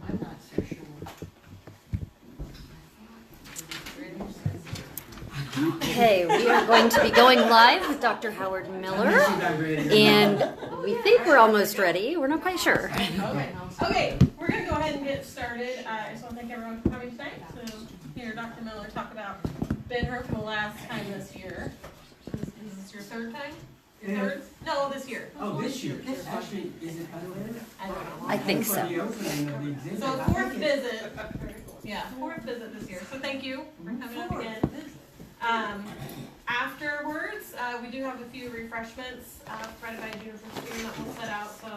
I'm not so sure. Okay, we are going to be going live with Dr. Howard Miller, and we think we're almost ready. We're not quite sure. Okay, we're going to go ahead and get started. I just want to thank everyone for coming tonight to hear Dr. Miller talk about Ben-Hur for the last time this year. Is this your third time? Third? No, this year. Oh, this year. This actually, is it unrelated? I don't know. I think so. So fourth visit. Yeah, fourth visit this year. So thank you for coming up again. Afterwards, we do have a few refreshments provided by Judah Ben-Hur that we'll set out. So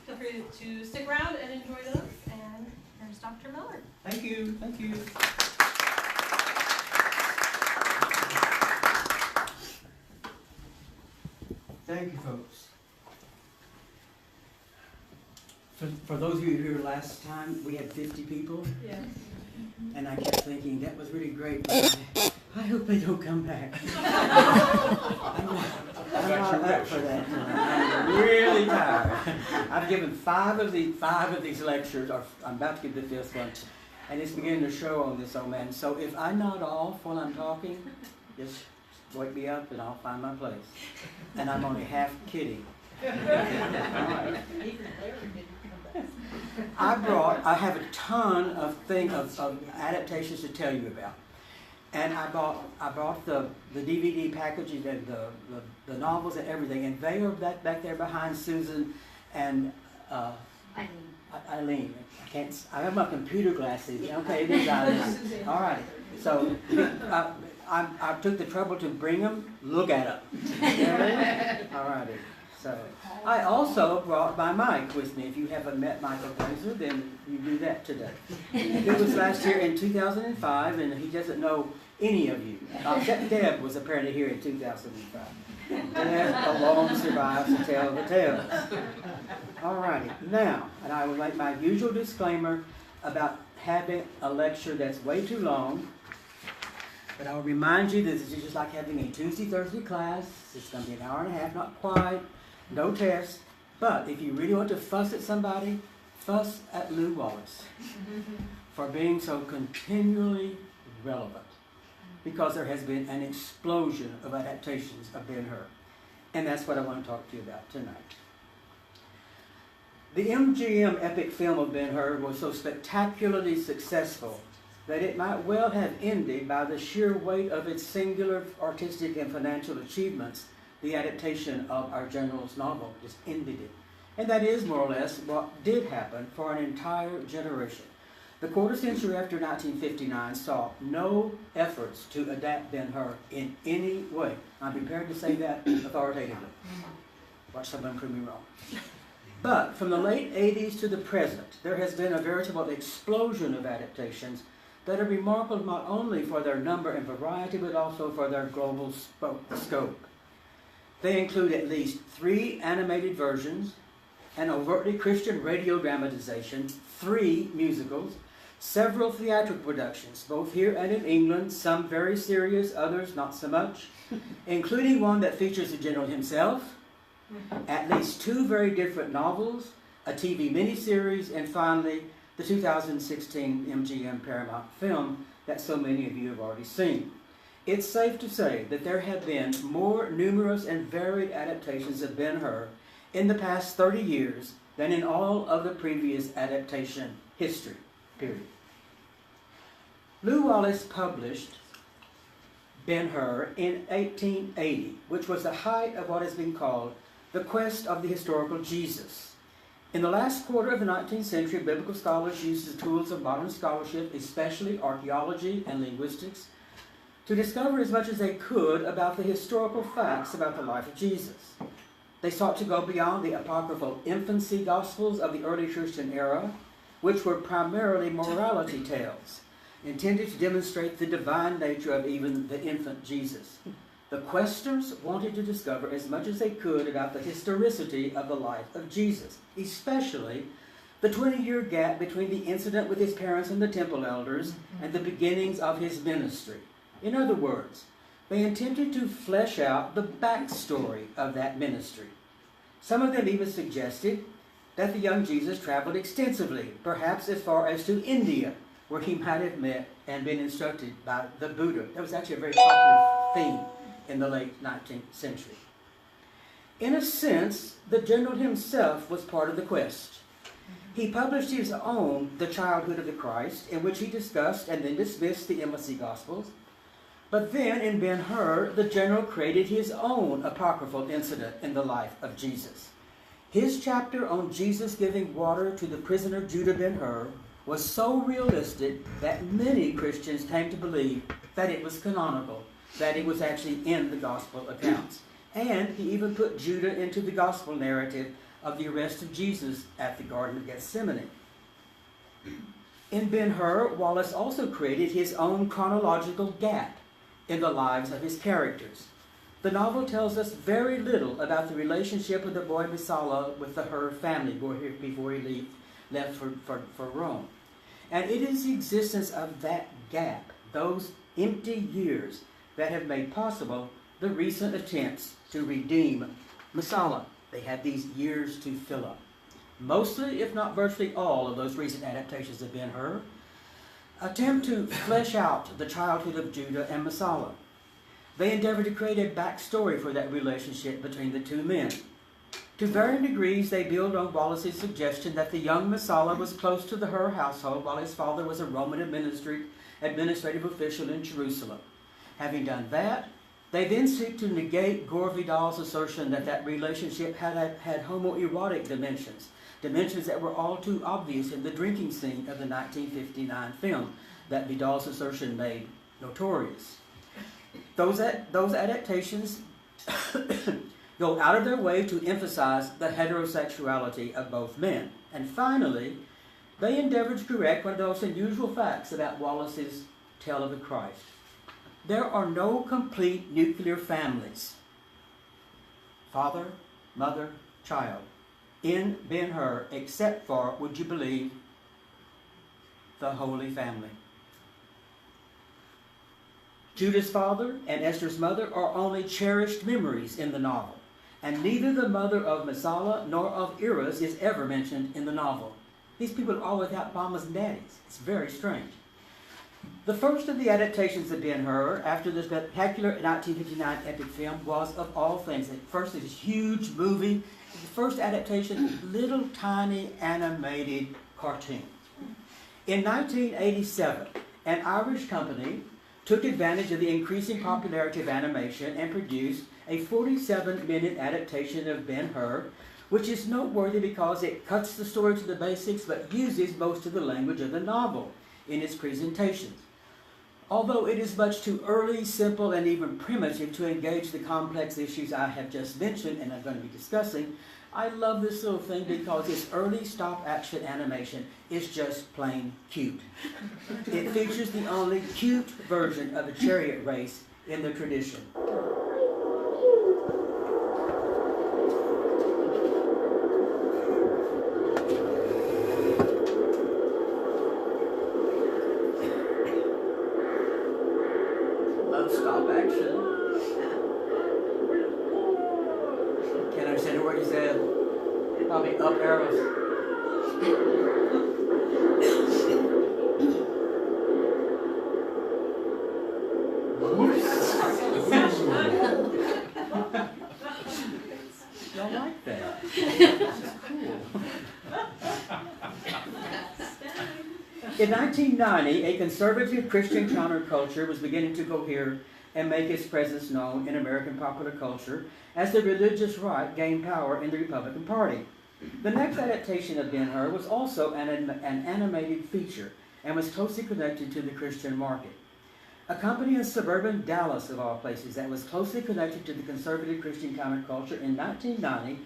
feel free to stick around and enjoy those. And here's Dr. Miller. Thank you. Thank you. Thank you, folks. For those of you who were last time, we had 50 people. Yeah. And I kept thinking, that was really great, but I hope they don't come back. I'm not up for that tonight. I'm really tired. I've given five of these lectures, or I'm about to give the fifth one, and it's beginning to show on this old man. So if I nod off while I'm talking, just wake me up and I'll find my place. And I'm only half kidding. I have a ton of adaptations to tell you about. And I bought the DVD packages and the novels and everything, and they are back there behind Susan and Eileen. I have my computer glasses. Okay, it is Eileen. All right. So I took the trouble to bring them. Look at them. All righty. So I also brought my mic with me. If you haven't met Michael Glazer, then you do that today. It was last year in 2005, and he doesn't know any of you. Except Deb was apparently here in 2005. Deb alone survives to tell the tales. All righty. Now, and I will make my usual disclaimer about having a lecture that's way too long. But I'll remind you that this is just like having a Tuesday, Thursday class. It's going to be an hour and a half, not quite. No test, but if you really want to fuss at somebody, fuss at Lew Wallace for being so continually relevant, because there has been an explosion of adaptations of Ben-Hur, and that's what I want to talk to you about tonight. The MGM epic film of Ben-Hur was so spectacularly successful that it might well have ended by the sheer weight of its singular artistic and financial achievements. The adaptation of our general's novel just ended it. And that is more or less what did happen for an entire generation. The quarter century after 1959 saw no efforts to adapt Ben-Hur in any way. I'm prepared to say that authoritatively. Watch someone prove me wrong. But from the late 80s to the present, there has been a veritable explosion of adaptations that are remarkable not only for their number and variety, but also for their global scope. They include at least 3 animated versions, an overtly Christian radio dramatization, 3 musicals, several theatrical productions, both here and in England, some very serious, others not so much, including one that features the general himself, at least 2 very different novels, a TV miniseries, and finally, the 2016 MGM Paramount film that so many of you have already seen. It's safe to say that there have been more numerous and varied adaptations of Ben-Hur in the past 30 years than in all of the previous adaptation history, period. Lew Wallace published Ben-Hur in 1880, which was the height of what has been called the quest of the historical Jesus. In the last quarter of the 19th century, biblical scholars used the tools of modern scholarship, especially archaeology and linguistics, to discover as much as they could about the historical facts about the life of Jesus. They sought to go beyond the apocryphal infancy gospels of the early Christian era, which were primarily morality tales, intended to demonstrate the divine nature of even the infant Jesus. The questers wanted to discover as much as they could about the historicity of the life of Jesus, especially the 20-year gap between the incident with his parents and the temple elders and the beginnings of his ministry. In other words, they intended to flesh out the backstory of that ministry. Some of them even suggested that the young Jesus traveled extensively, perhaps as far as to India, where he might have met and been instructed by the Buddha. That was actually a very popular theme in the late 19th century. In a sense, the general himself was part of the quest. He published his own The Childhood of the Christ, in which he discussed and then dismissed the embassy gospels. But then in Ben-Hur, the general created his own apocryphal incident in the life of Jesus. His chapter on Jesus giving water to the prisoner Judah Ben-Hur was so realistic that many Christians came to believe that it was canonical, that it was actually in the gospel accounts. And he even put Judah into the gospel narrative of the arrest of Jesus at the Garden of Gethsemane. In Ben-Hur, Wallace also created his own chronological gap in the lives of his characters. The novel tells us very little about the relationship of the boy Messala with the Hur family before he left for Rome. And it is the existence of that gap, those empty years, that have made possible the recent attempts to redeem Messala. They had these years to fill up. Mostly, if not virtually all, of those recent adaptations of Ben-Hur attempt to flesh out the childhood of Judah and Messala. They endeavor to create a backstory for that relationship between the two men. To varying degrees, they build on Wallace's suggestion that the young Messala was close to the Hur household while his father was a Roman administrative official in Jerusalem. Having done that, they then seek to negate Gore Vidal's assertion that that relationship had homoerotic dimensions that were all too obvious in the drinking scene of the 1959 film that Vidal's assertion made notorious. Those adaptations go out of their way to emphasize the heterosexuality of both men. And finally, they endeavor to correct one of those unusual facts about Wallace's tale of the Christ. There are no complete nuclear families, father, mother, child, in Ben-Hur, except for, would you believe, the Holy Family. Judah's father and Esther's mother are only cherished memories in the novel, and neither the mother of Messala nor of Iras is ever mentioned in the novel. These people are all without mamas and daddies. It's very strange. The first of the adaptations of Ben-Hur, after the spectacular 1959 epic film, was, of all things, at first this huge movie, the first adaptation, little tiny animated cartoon. In 1987, an Irish company took advantage of the increasing popularity of animation and produced a 47-minute adaptation of Ben-Hur, which is noteworthy because it cuts the story to the basics but uses most of the language of the novel in its presentations. Although it is much too early, simple, and even primitive to engage the complex issues I have just mentioned and I'm going to be discussing, I love this little thing because its early stop-action animation is just plain cute. It features the only cute version of a chariot race in the tradition. Probably up arrows. Y'all like that? That's cool. In 1990, a conservative Christian counterculture was beginning to cohere and make its presence known in American popular culture as the religious right gained power in the Republican Party. The next adaptation of Ben-Hur was also an animated feature and was closely connected to the Christian market. A company in suburban Dallas, of all places, that was closely connected to the conservative Christian counterculture in 1990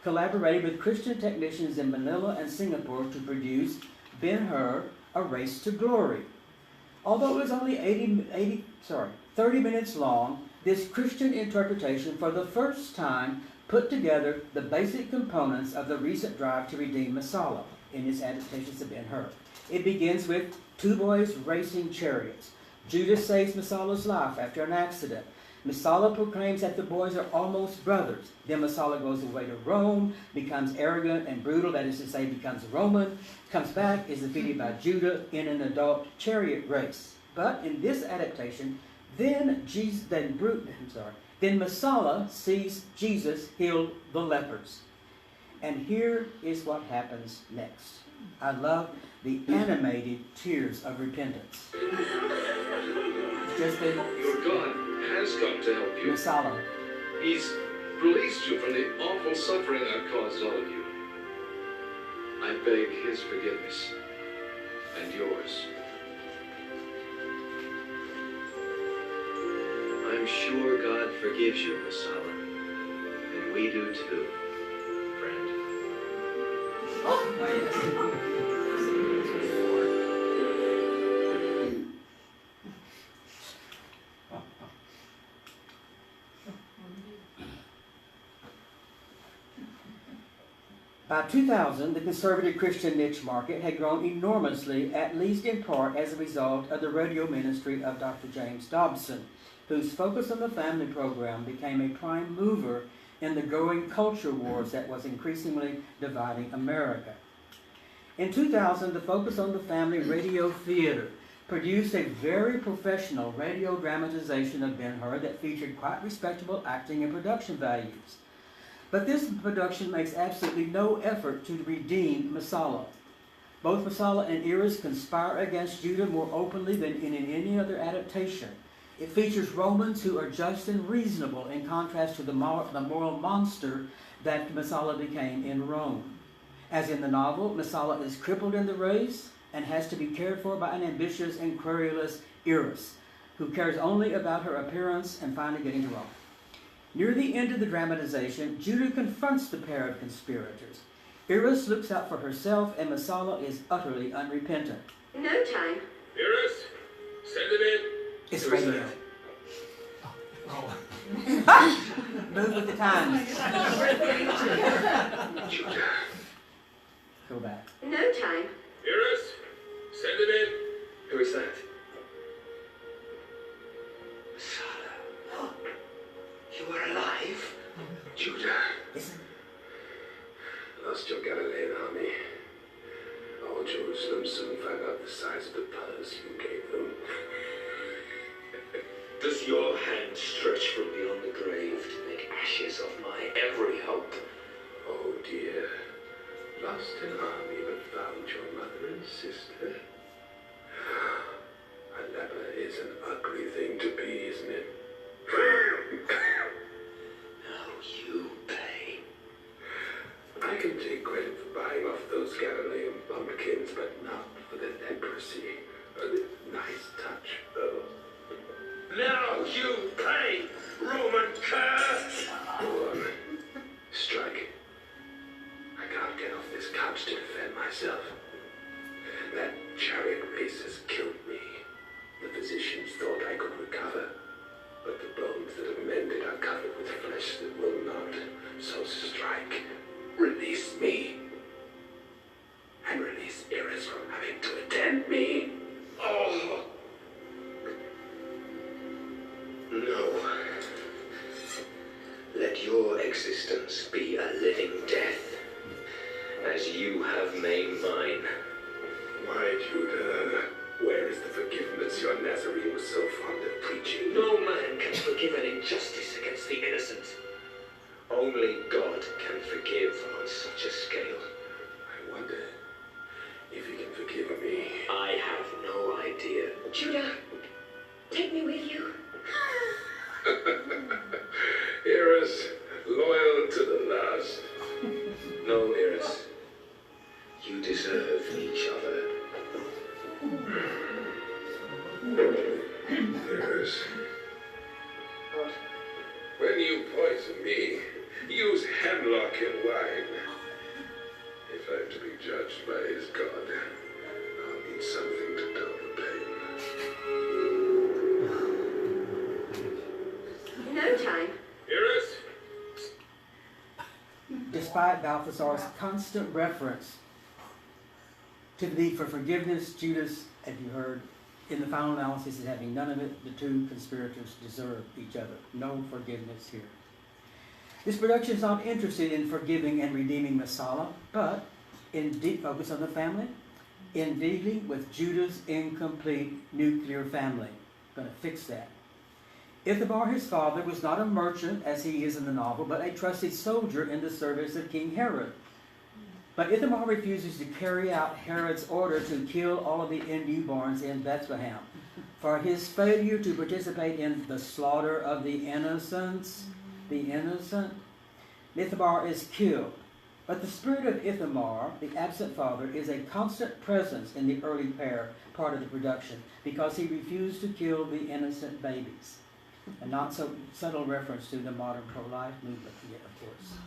collaborated with Christian technicians in Manila and Singapore to produce Ben-Hur, A Race to Glory. Although it was only 30 minutes long, this Christian interpretation for the first time put together the basic components of the recent drive to redeem Messala in its adaptations of Ben-Hur. It begins with two boys racing chariots. Judah saves Messala's life after an accident. Messala proclaims that the boys are almost brothers. Then Messala goes away to Rome, becomes arrogant and brutal, that is to say, becomes Roman, comes back, is defeated by Judah in an adult chariot race. But in this adaptation, then Messala sees Jesus heal the lepers. And here is what happens next. I love the animated tears of repentance. Just Your God has come to help you. Messala. He's released you from the awful suffering I've caused all of you. I beg his forgiveness and yours. I'm sure God forgives you, Messala. And we do too, friend. By 2000, the conservative Christian niche market had grown enormously, at least in part as a result of the radio ministry of Dr. James Dobson, whose focus on the family program became a prime mover in the growing culture wars that was increasingly dividing America. In 2000, the focus on the family radio theater produced a very professional radio dramatization of Ben-Hur that featured quite respectable acting and production values. But this production makes absolutely no effort to redeem Messala. Both Messala and Iris conspire against Judah more openly than in any other adaptation. It features Romans who are just and reasonable in contrast to the moral monster that Messala became in Rome. As in the novel, Messala is crippled in the race and has to be cared for by an ambitious and querulous Iris, who cares only about her appearance and finally getting to Rome. Near the end of the dramatization, Judah confronts the pair of conspirators. Iris looks out for herself, and Messala is utterly unrepentant. No time. Iris, send him in. It's radio. Move with the times. Go back. No time. Iris, send him in. Who is that? Messala. You are alive? Judah. Listen. Lost your Galilean army. All Jerusalem soon found out the size of the purse you gave them. Does your hand stretch from beyond the grave to make ashes of my every hope? Oh dear. Lost an army but found your mother and sister. A leper is an ugly thing to be, isn't it? Now you pay. I can take credit for buying off those Galilean bumpkins, but not for the leprosy. A nice touch, though. Now you pay, Roman cur! Go on. Strike. I can't get off this couch to defend myself. That chariot race has killed me. The physicians thought I could recover, but the bones that have mended are covered with flesh that will not. So strike. Release me. And release Iris from having to attend me. Oh! No. Let your existence be a living death, as you have made mine. Why, Judah? Where is the forgiveness your Nazarene was so fond of preaching? No man can forgive an injustice against the innocent. Only God can forgive on such a scale. I wonder if he can forgive me. I have no idea. Judah, take me with you. Iris, loyal to the last. No, Iris. You deserve each other. Iris, What? when you poison me, use hemlock and wine. If I'm to be judged by his God, I'll need something to dull the pain. No time. Iris? Despite Balthasar's constant reference to the need for forgiveness, Judas, as you heard, in the final analysis, is having none of it. The two conspirators deserve each other. No forgiveness here. This production is not interested in forgiving and redeeming Messala, but in focus on the family, in dealing with Judah's incomplete nuclear family. Going to fix that. Ithamar, his father, was not a merchant, as he is in the novel, but a trusted soldier in the service of King Herod. But Ithamar refuses to carry out Herod's order to kill all of the newborns in Bethlehem. For his failure to participate in the slaughter of the innocent, Ithamar is killed. But the spirit of Ithamar, the absent father, is a constant presence in the early part of the production because he refused to kill the innocent babies. A not so subtle reference to the modern pro-life movement, yet, of course.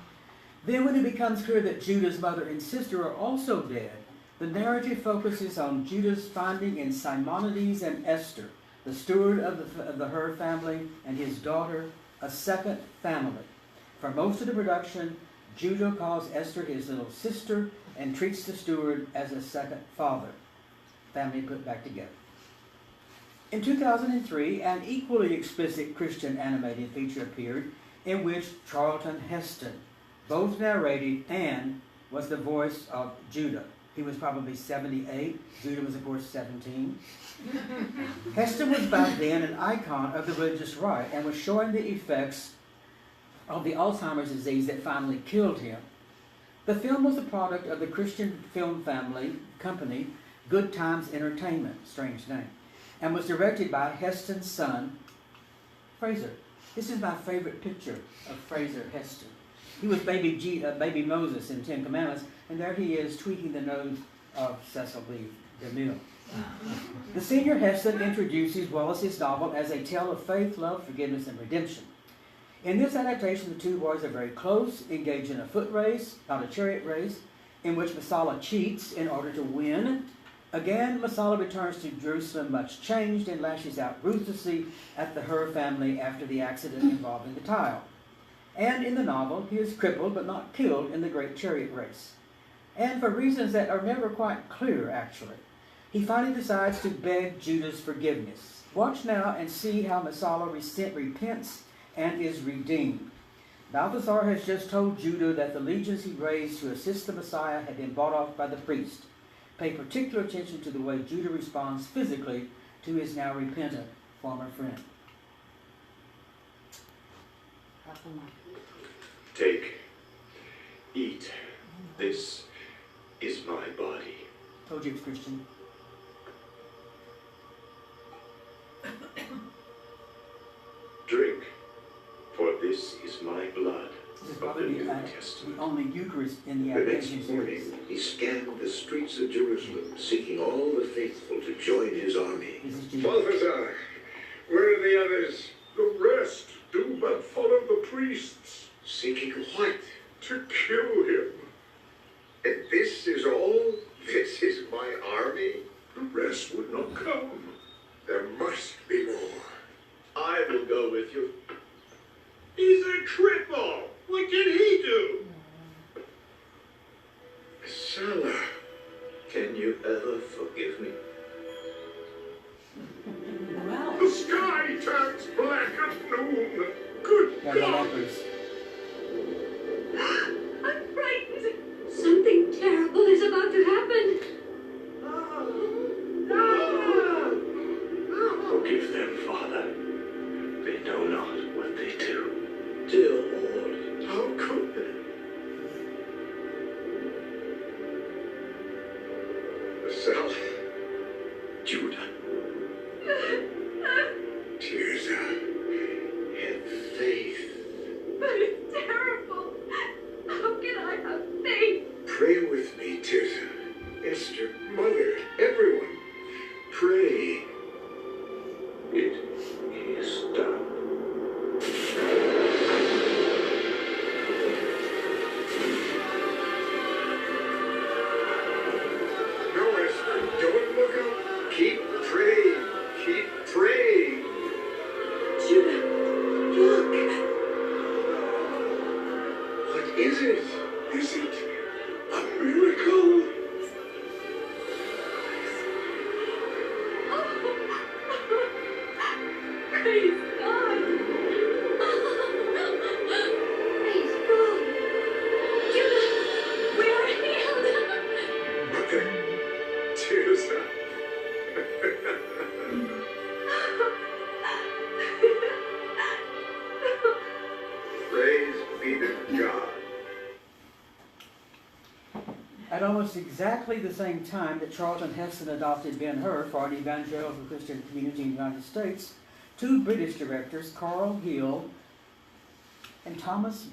Then when it becomes clear that Judah's mother and sister are also dead, the narrative focuses on Judah's finding in Simonides and Esther, the steward of the Hur family, and his daughter, a second family. For most of the production, Judah calls Esther his little sister and treats the steward as a second father. Family put back together. In 2003, an equally explicit Christian animated feature appeared in which Charlton Heston both narrated and was the voice of Judah. He was probably 78. Judah was, of course, 17. Heston was back then an icon of the religious right and was showing the effects of the Alzheimer's disease that finally killed him. The film was a product of the Christian film company Good Times Entertainment, strange name, and was directed by Heston's son, Fraser. This is my favorite picture of Fraser Heston. He was baby Moses in Ten Commandments, and there he is tweaking the nose of Cecil B. DeMille. The senior Heston introduces Wallace's novel as a tale of faith, love, forgiveness, and redemption. In this adaptation, the two boys are very close, engage in a foot race, not a chariot race, in which Messala cheats in order to win. Again, Messala returns to Jerusalem much changed and lashes out ruthlessly at the Hur family after the accident involving the tile. And in the novel, he is crippled but not killed in the great chariot race. And for reasons that are never quite clear, actually, he finally decides to beg Judah's forgiveness. Watch now and see how Messala repents and is redeemed. Balthasar has just told Judah that the legions he raised to assist the Messiah had been bought off by the priest. Pay particular attention to the way Judah responds physically to his now repentant former friend. Take, eat. This is my body. Told you it was Christian. Drink, for this is my blood This is of the probably New the Testament. only Eucharist in the The next adaptation morning, series. he scanned the streets of Jerusalem, seeking all the faithful to join his army. This is Jesus. Balthazar, where are the others? The rest do but follow the priests Seeking what? to kill him. And this is all? This is my army? The rest would not come. There must be more. I will go with you. He's a cripple. What can he do? Messala, Can you ever forgive me? The sky turns black at noon. Good Yeah, the God! lepers. I'm frightened. Something terrible is about to happen. Forgive them, Father. They know not what they do. Dear Lord, how could they? Messala, Judah, Tirza, have faith. But it's terrible. How can I have faith? pray with me, Tirza. Esther, Mother, everyone. Pray. it is done. No, Esther, don't look up. Keep praying. Keep praying. Judah, look. What is it? Is it a miracle? Oh, yourself. Praise be to God. At almost exactly the same time that Charlton Heston adopted Ben-Hur for an evangelical Christian community in the United States, two British directors, Carl Hill and Thomas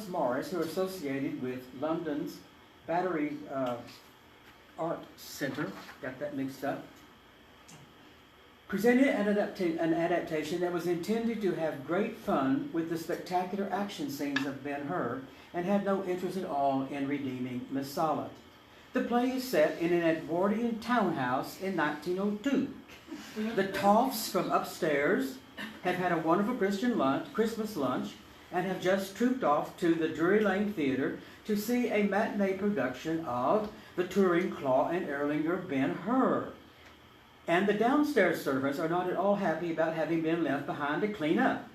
Morris, who are associated with London's Battery Art Centre, got that mixed up, presented an adaptation that was intended to have great fun with the spectacular action scenes of Ben-Hur and had no interest at all in redeeming Messala. The play is set in an Edwardian townhouse in 1902. The Toffs from upstairs have had a wonderful Christmas lunch and have just trooped off to the Drury Lane Theatre to see a matinee production of The Touring Claw and Erlinger Ben-Hur. And the downstairs servants are not at all happy about having been left behind to clean up.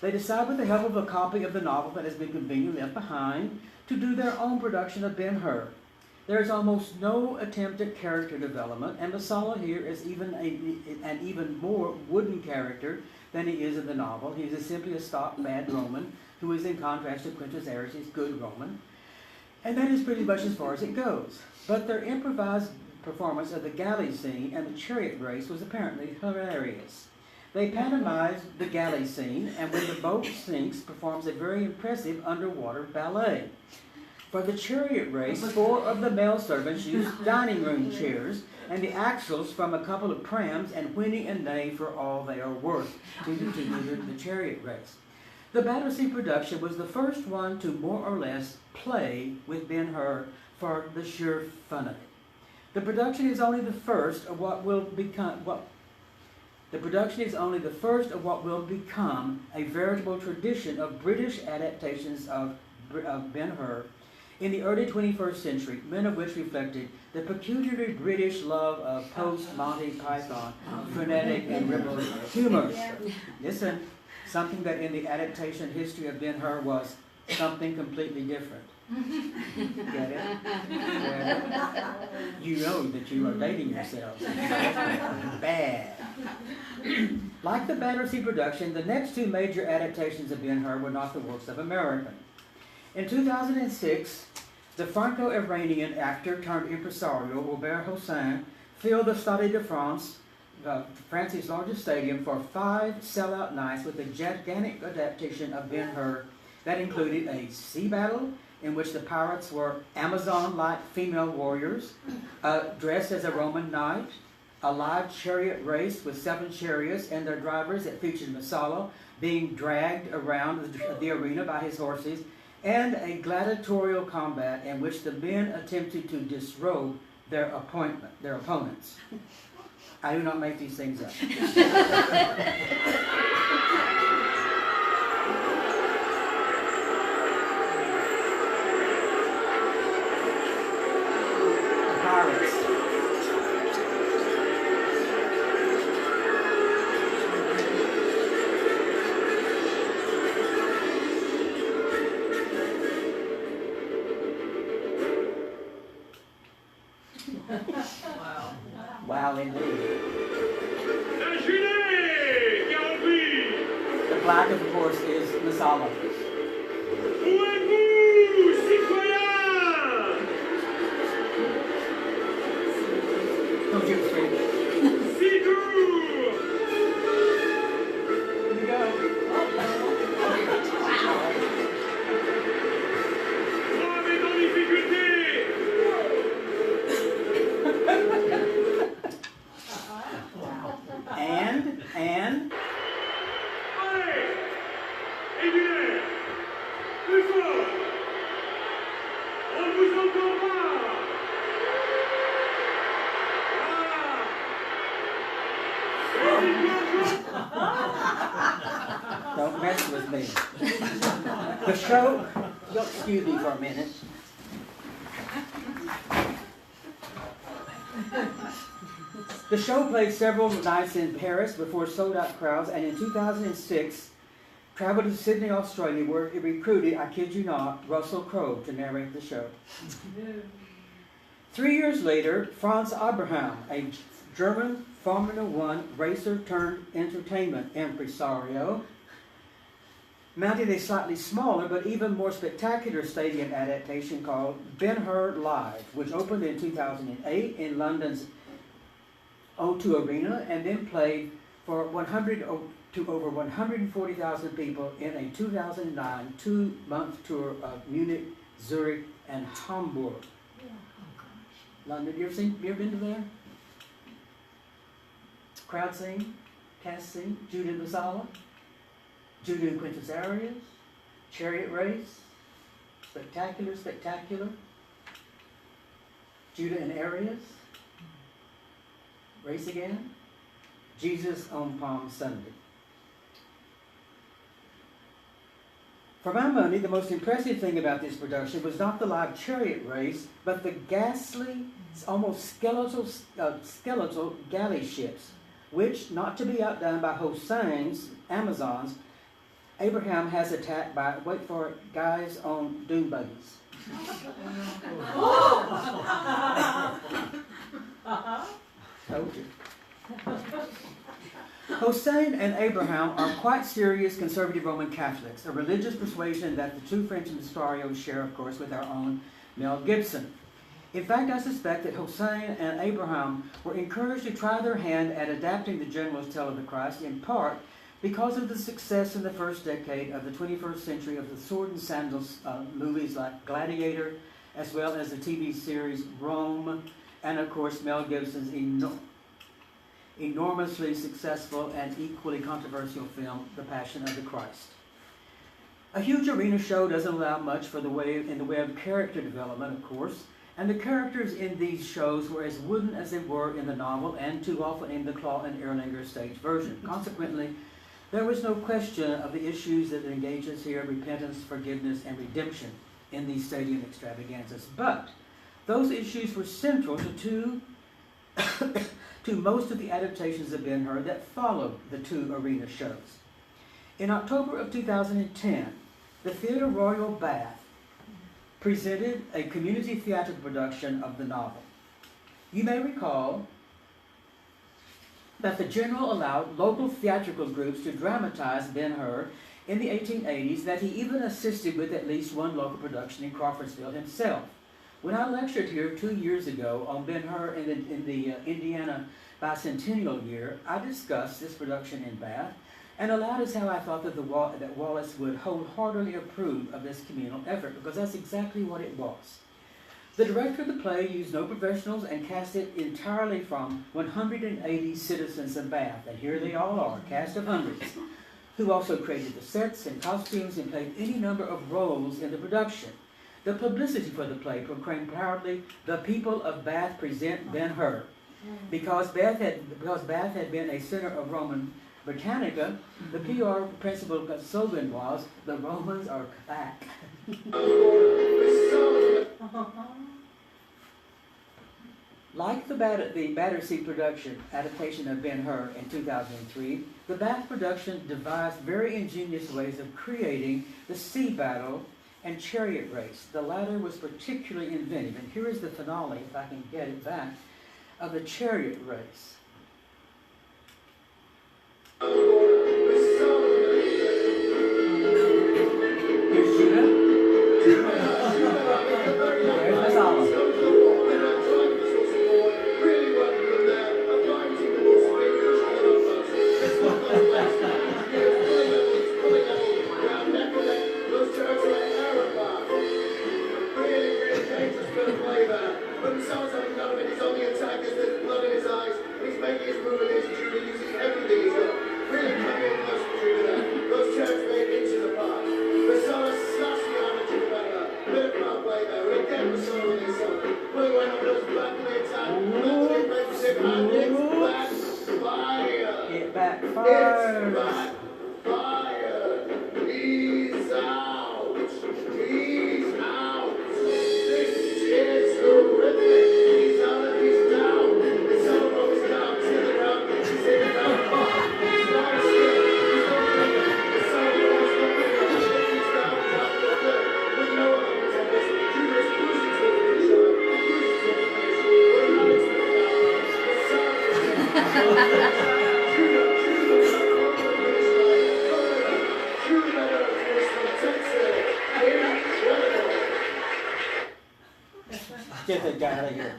They decide, with the help of a copy of the novel that has been conveniently left behind, to do their own production of Ben-Hur. There is almost no attempt at character development, and Messala here is an even more wooden character than he is in the novel. He is simply a stock bad Roman, who is in contrast to Quintus Ares' good Roman. And that is pretty much as far as it goes. But their improvised performance of the galley scene and the chariot race was apparently hilarious. They pantomized the galley scene, and when the boat sinks, performs a very impressive underwater ballet. For the chariot race, 4 of the male servants used dining room chairs, and the axles from a couple of prams, and whinny and neigh for all they are worth to the chariot race. The Battersea production was the first one to more or less play with Ben-Hur for the sheer fun of it. The production is only the first of what will become a veritable tradition of British adaptations of Ben-Hur in the early 21st century, many of which reflected the peculiarly British love of post-Monty Python, frenetic and ribald humor. Listen, something that in the adaptation history of Ben-Hur was something completely different. Get it? Get it? You know that you are dating yourselves. Bad. Like the Battersea production, the next 2 major adaptations of Ben-Hur were not the works of American. In 2006, the Franco-Iranian actor turned impresario Robert Hossein filled the Stade de France, France's largest stadium, for 5 sellout nights with a gigantic adaptation of Ben-Hur that included a sea battle in which the pirates were Amazon-like female warriors dressed as a Roman knight, a live chariot race with 7 chariots and their drivers that featured Messala being dragged around the arena by his horses, and a gladiatorial combat in which the men attempted to disrobe their opponents. I do not make these things up. Pirates. Wow, indeed. The black, of course, is Messala. Don't you afraid? Here we go. And don't mess with me. The show, you'll excuse me for a minute. The show played several nights in Paris before sold-out crowds, and in 2006 traveled to Sydney, Australia, where it recruited, I kid you not, Russell Crowe to narrate the show. 3 years later, Franz Abraham, a German Formula One racer turned entertainment impresario, mounted a slightly smaller but even more spectacular stadium adaptation called Ben-Hur Live, which opened in 2008 in London's O2 Arena and then played for 100 to over 140,000 people in a 2009 two-month tour of Munich, Zurich, and Hamburg. London, you ever been to there? Crowd scene, cast scene, Judah and Messala, Judah and Quintus Arias, chariot race, spectacular, spectacular, Judah and Arias, race again, Jesus on Palm Sunday. For my money, the most impressive thing about this production was not the live chariot race, but the ghastly, almost skeletal galley ships, which, not to be outdone by Hussein's Amazons, Abraham has attacked by, wait for it, guys on dune buggies. Told you. Hussein and Abraham are quite serious conservative Roman Catholics, a religious persuasion that the two French impresarios share, of course, with our own Mel Gibson. In fact, I suspect that Hussein and Abraham were encouraged to try their hand at adapting the General's Tale of the Christ, in part because of the success in the first decade of the 21st century of the sword and sandals movies like Gladiator, as well as the TV series Rome, and of course Mel Gibson's enormously successful and equally controversial film, The Passion of the Christ. A huge arena show doesn't allow much in the way of character development, of course, and the characters in these shows were as wooden as they were in the novel and too often in the Claw and Erlanger stage version. Consequently, there was no question of the issues that engage us here, repentance, forgiveness, and redemption in these stadium extravaganzas. But those issues were central to most of the adaptations of Ben-Hur that followed the two arena shows. In October of 2010, the Theatre Royal Bath presented a community theatrical production of the novel. You may recall that the General allowed local theatrical groups to dramatize Ben-Hur in the 1880s, that he even assisted with at least one local production in Crawfordsville himself. When I lectured here 2 years ago on Ben-Hur in the Indiana bicentennial year, I discussed this production in Bath and allowed as how I thought that Wallace would wholeheartedly approve of this communal effort, because that's exactly what it was. The director of the play used no professionals and cast it entirely from 180 citizens of Bath, and here they all are, a cast of hundreds, who also created the sets and costumes and played any number of roles in the production. The publicity for the play proclaimed proudly, "The people of Bath present Ben-Hur." Because Bath had been a center of Roman Britannica, the PR principal slogan was, "The Romans are back." Like the Battersea production adaptation of Ben-Hur in 2003, the Bath production devised very ingenious ways of creating the sea battle and chariot race. The latter was particularly inventive, and here is the finale, if I can get it back, of the chariot race. Here's Judah. There's Messala. It backfires. He's out. He's out. This is horrific. He's out and he's down. It's almost down to the ground. He's in the ground. He's not a stick. He's open. It's almost open. He's down to the dirt. With no others on this. Judas cruising to the finish line. Cruising to the finish Get that guy out of here.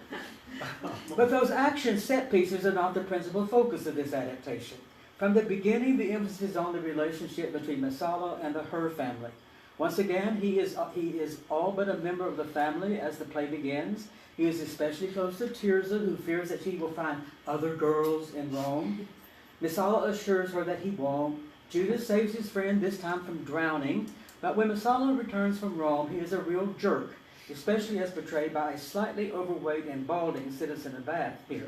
But those action set pieces are not the principal focus of this adaptation. From the beginning, the emphasis is on the relationship between Messala and the Hur family. Once again, he is all but a member of the family as the play begins. He is especially close to Tirzah, who fears that she will find other girls in Rome. Messala assures her that he won't. Judah saves his friend, this time from drowning. But when Messala returns from Rome, he is a real jerk, especially as portrayed by a slightly overweight and balding citizen of Bath here.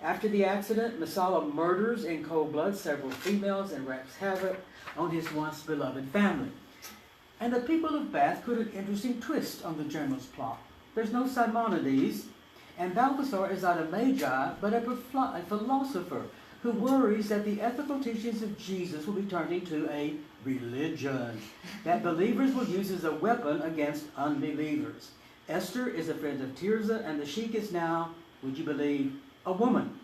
After the accident, Messala murders in cold blood several females and wreaks havoc on his once beloved family. And the people of Bath put an interesting twist on the general's plot. There's no Simonides, and Balthasar is not a magi, but a philosopher who worries that the ethical teachings of Jesus will be turned into a religion that believers will use as a weapon against unbelievers. Esther is a friend of Tirzah, and the sheik is now, would you believe, a woman.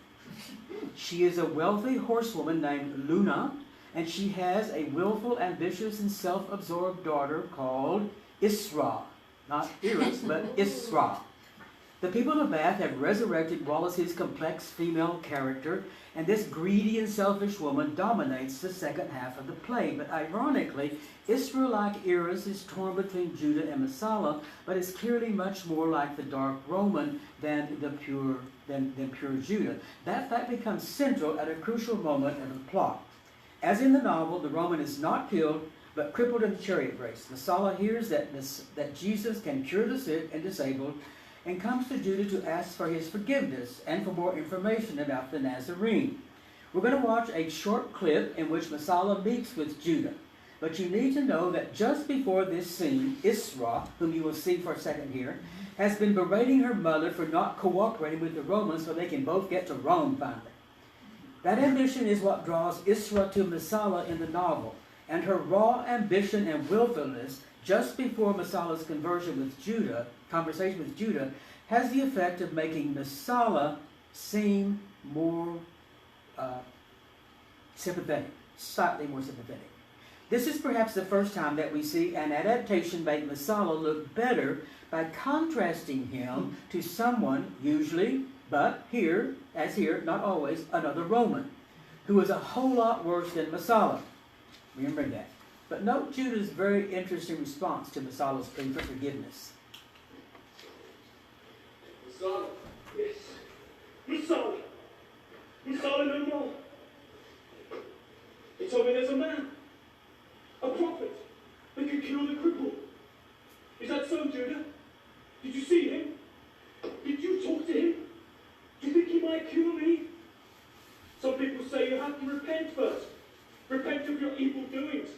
She is a wealthy horsewoman named Luna, and she has a willful, ambitious, and self-absorbed daughter called Isra. Not Iris, but Isra. The people of Bath have resurrected Wallace's complex female character, and this greedy and selfish woman dominates the second half of the play. But ironically, Isra, like Iris, is torn between Judah and Messala, but is clearly much more like the dark Roman than pure Judah. That fact becomes central at a crucial moment in the plot. As in the novel, the Roman is not killed, but crippled in the chariot race. Messala hears that Jesus can cure the sick and disabled, and comes to Judah to ask for his forgiveness and for more information about the Nazarene. We're going to watch a short clip in which Messala meets with Judah. But you need to know that just before this scene, Isra, whom you will see for a second here, has been berating her mother for not cooperating with the Romans so they can both get to Rome finally. That ambition is what draws Isra to Messala in the novel, and her raw ambition and willfulness just before Messala's conversion with Judah, conversation with Judah, has the effect of making Messala seem more sympathetic, slightly more sympathetic. This is perhaps the first time that we see an adaptation make Messala look better by contrasting him to someone, usually, but here, as here, not always, another Roman, who is a whole lot worse than Messala. Remember that. But note Judah's very interesting response to Messala's plea for forgiveness. Messala, yes. Messala. Messala no more. He told me there's a man, a prophet, that can cure the cripple. Is that so, Judah? Did you see him? Did you talk to him? Do you think he might cure me? Some people say you have to repent first. Repent of your evil doings.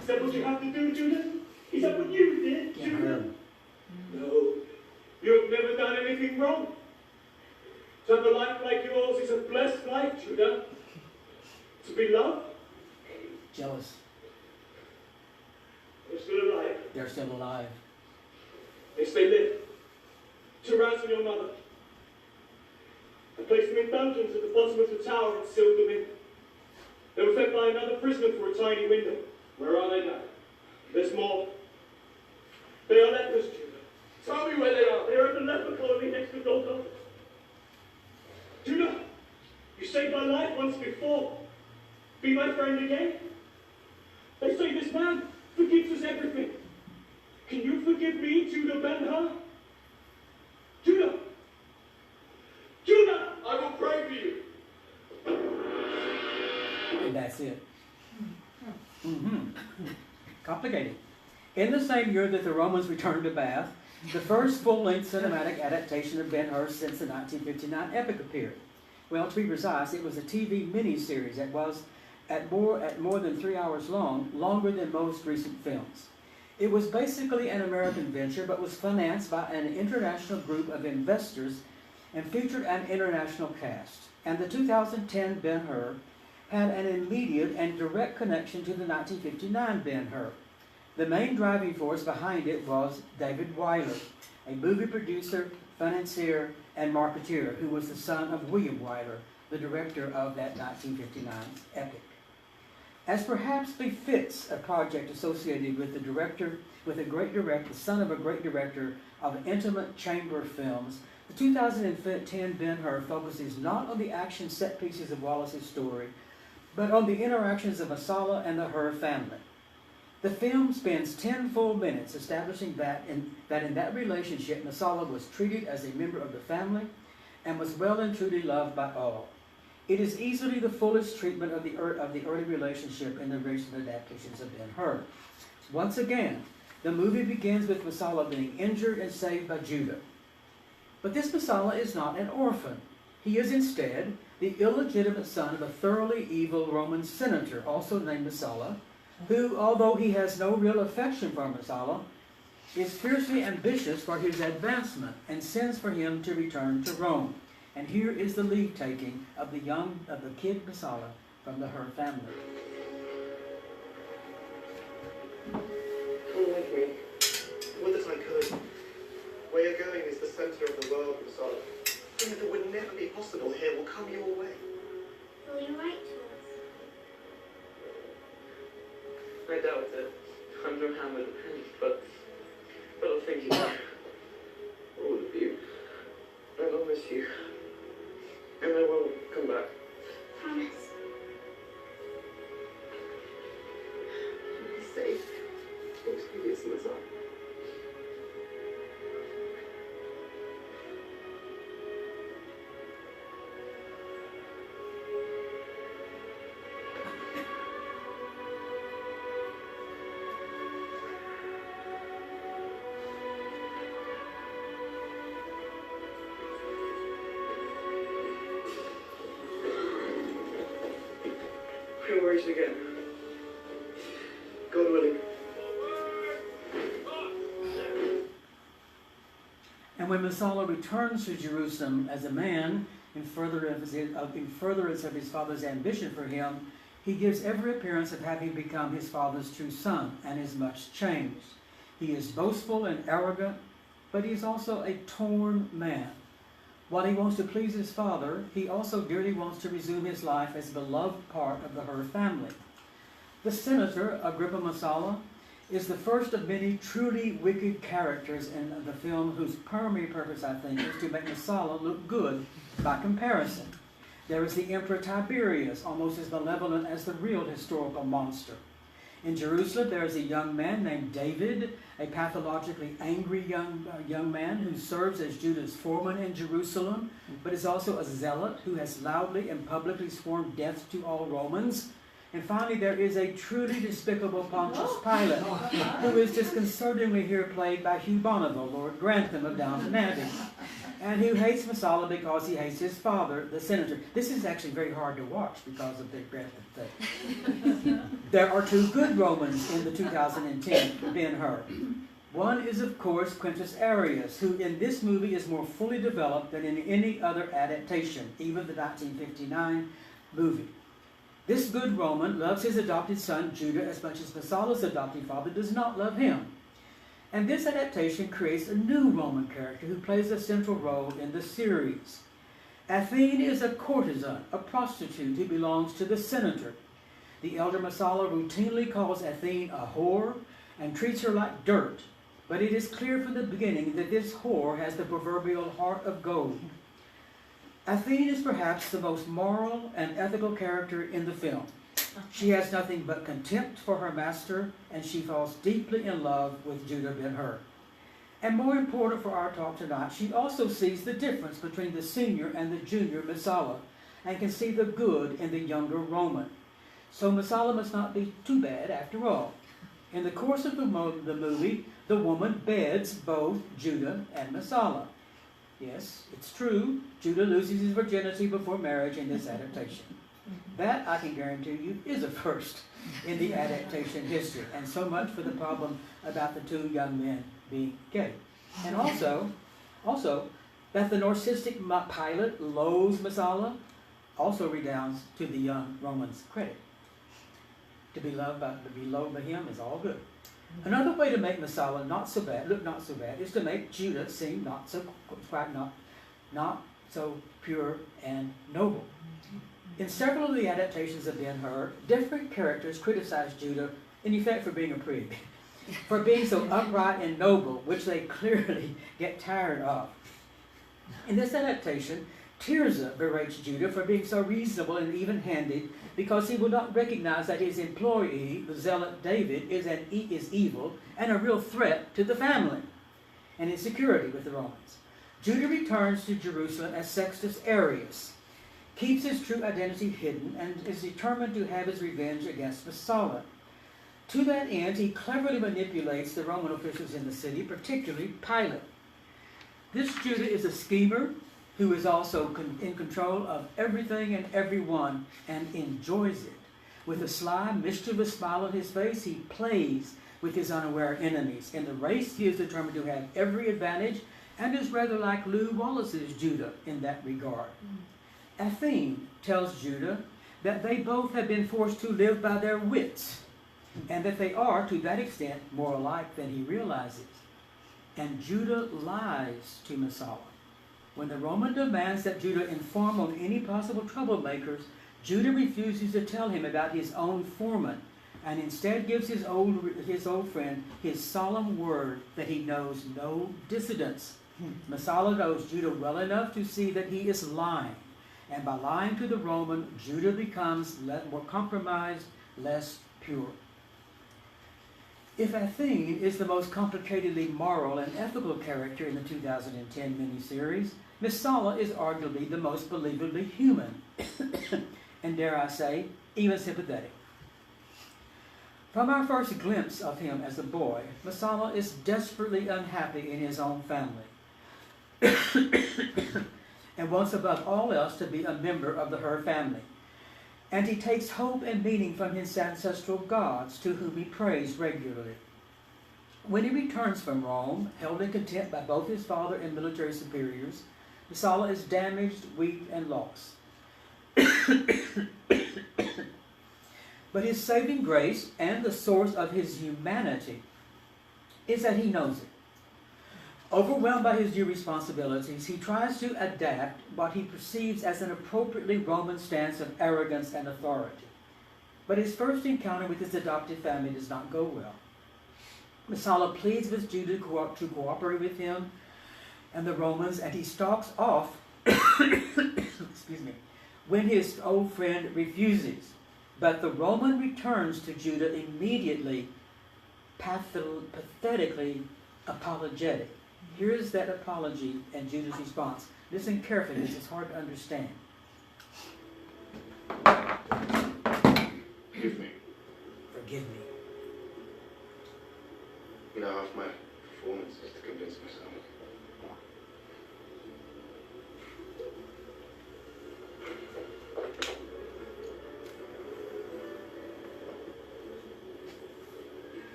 Is that what you have to do, Judah? Is that what you did, Judah? No. You have never done anything wrong. To have a life like yours is a blessed life, Judah. To be loved. Jealous. They're still alive. They're still alive. Yes, they live. To ransom your mother. I placed them in dungeons at the bottom of the tower and sealed them in. They were fed by another prisoner through a tiny window. Where are they now? There's more. They are lepers, Judah. Tell me where they are. They are at the leper colony next to Golgotha. Judah, you saved my life once before. Be my friend again. They say this man forgives us everything. Can you forgive me, Judah Ben-Hur? Judah! Judah! I will pray for you. And that's it. Complicated. In the same year that the Romans returned to Bath, the first full-length cinematic adaptation of Ben-Hur since the 1959 epic appeared. Well, to be precise, it was a TV miniseries that was at more than 3 hours long, longer than most recent films. It was basically an American venture, but was financed by an international group of investors and featured an international cast. And the 2010 Ben-Hur had an immediate and direct connection to the 1959 Ben-Hur. The main driving force behind it was David Weiler, a movie producer financier, and marketeer, who was the son of William Wyler, the director of that 1959 epic. As perhaps befits a project associated with the son of a great director of intimate chamber films, the 2010 Ben-Hur focuses not on the action set pieces of Wallace's story, but on the interactions of Messala and the Hur family. The film spends 10 full minutes establishing that in that relationship, Messala was treated as a member of the family and was well and truly loved by all. It is easily the fullest treatment of the early relationship in the recent adaptations of Ben-Hur. Once again, the movie begins with Messala being injured and saved by Judah. But this Messala is not an orphan. He is instead the illegitimate son of a thoroughly evil Roman senator, also named Messala, who, although he has no real affection for Messala, is fiercely ambitious for his advancement and sends for him to return to Rome. And here is the leave-taking of the kid Messala from the Hur family. Come with me. Would that I could. Where you're going is the centre of the world, Messala. Things that would never be possible here will come your way. Will you write to us? I doubt it. I'm no hand with a pen, but I'll think you are. All of you. I will miss you. And I will come back. Promise. Be safe. Experience Messala. We'll race again. God willing. And when Messala returns to Jerusalem as a man, in furtherance of his father's ambition for him, he gives every appearance of having become his father's true son, and is much changed. He is boastful and arrogant, but he is also a torn man. While he wants to please his father, he also dearly wants to resume his life as a beloved part of the Hur family. The senator, Agrippa Messala, is the first of many truly wicked characters in the film whose primary purpose, I think, is to make Messala look good by comparison. There is the Emperor Tiberius, almost as malevolent as the real historical monster. In Jerusalem, there is a young man named David, a pathologically angry young man who serves as Judah's foreman in Jerusalem, but is also a zealot who has loudly and publicly sworn death to all Romans. And finally, there is a truly despicable Pontius Pilate, who is disconcertingly here played by Hugh Bonneville, Lord Grantham of Downton Abbey, and who hates Messala because he hates his father, the senator. This is actually very hard to watch because of the Grantham thing. There are two good Romans in the 2010 Ben-Hur. One is, of course, Quintus Arrius, who in this movie is more fully developed than in any other adaptation, even the 1959 movie. This good Roman loves his adopted son, Judah, as much as Messala's adopted father does not love him. And this adaptation creates a new Roman character who plays a central role in the series. Athene is a courtesan, a prostitute who belongs to the senator. The elder Messala routinely calls Athene a whore and treats her like dirt, but it is clear from the beginning that this whore has the proverbial heart of gold. Athene is perhaps the most moral and ethical character in the film. She has nothing but contempt for her master, and she falls deeply in love with Judah Ben-Hur. And more important for our talk tonight, she also sees the difference between the senior and the junior Messala, and can see the good in the younger Roman. So Messala must not be too bad after all. In the course of the movie, the woman beds both Judah and Messala. Yes, it's true, Judah loses his virginity before marriage in this adaptation. That, I can guarantee you, is a first in the adaptation history, and so much for the problem about the two young men being gay. And also that the narcissistic Pilate loathes Messala also redounds to the young Roman's credit. To be loved by him is all good. Another way to make Messala look not so bad, is to make Judah seem not so pure and noble. In several of the adaptations of Ben-Hur, different characters criticize Judah, in effect, for being a prig, for being so upright and noble, which they clearly get tired of. In this adaptation, Tirzah berates Judah for being so reasonable and even-handed because he will not recognize that his employee, the zealot David, is evil and a real threat to the family and its security with the Romans. Judah returns to Jerusalem as Sextus Arius, keeps his true identity hidden, and is determined to have his revenge against Messala. To that end, he cleverly manipulates the Roman officials in the city, particularly Pilate. This Judah is a schemer who is also in control of everything and everyone and enjoys it. With a sly, mischievous smile on his face, he plays with his unaware enemies. In the race, he is determined to have every advantage and is rather like Lew Wallace's Judah in that regard. Athene tells Judah that they both have been forced to live by their wits and that they are, to that extent, more alike than he realizes. And Judah lies to Messala. When the Roman demands that Judah inform on any possible troublemakers, Judah refuses to tell him about his own foreman and instead gives his old friend his solemn word that he knows no dissidents. Messala knows Judah well enough to see that he is lying. And by lying to the Roman, Judah becomes more compromised, less pure. If Athene is the most complicatedly moral and ethical character in the 2010 miniseries, Messala is arguably the most believably human, and dare I say, even sympathetic. From our first glimpse of him as a boy, Messala is desperately unhappy in his own family and wants above all else to be a member of the Hur family. And he takes hope and meaning from his ancestral gods, to whom he prays regularly. When he returns from Rome, held in contempt by both his father and military superiors, Messala is damaged, weak, and lost. But his saving grace and the source of his humanity is that he knows it. Overwhelmed by his new responsibilities, he tries to adapt what he perceives as an appropriately Roman stance of arrogance and authority. But his first encounter with his adopted family does not go well. Messala pleads with Judah to cooperate with him and the Romans, and he stalks off excuse me, when his old friend refuses. But the Roman returns to Judah immediately, pathetically apologetic. Here is that apology and Judah's response. Listen carefully, this is hard to understand. Forgive me. Forgive me. You know, half my performance is to convince myself.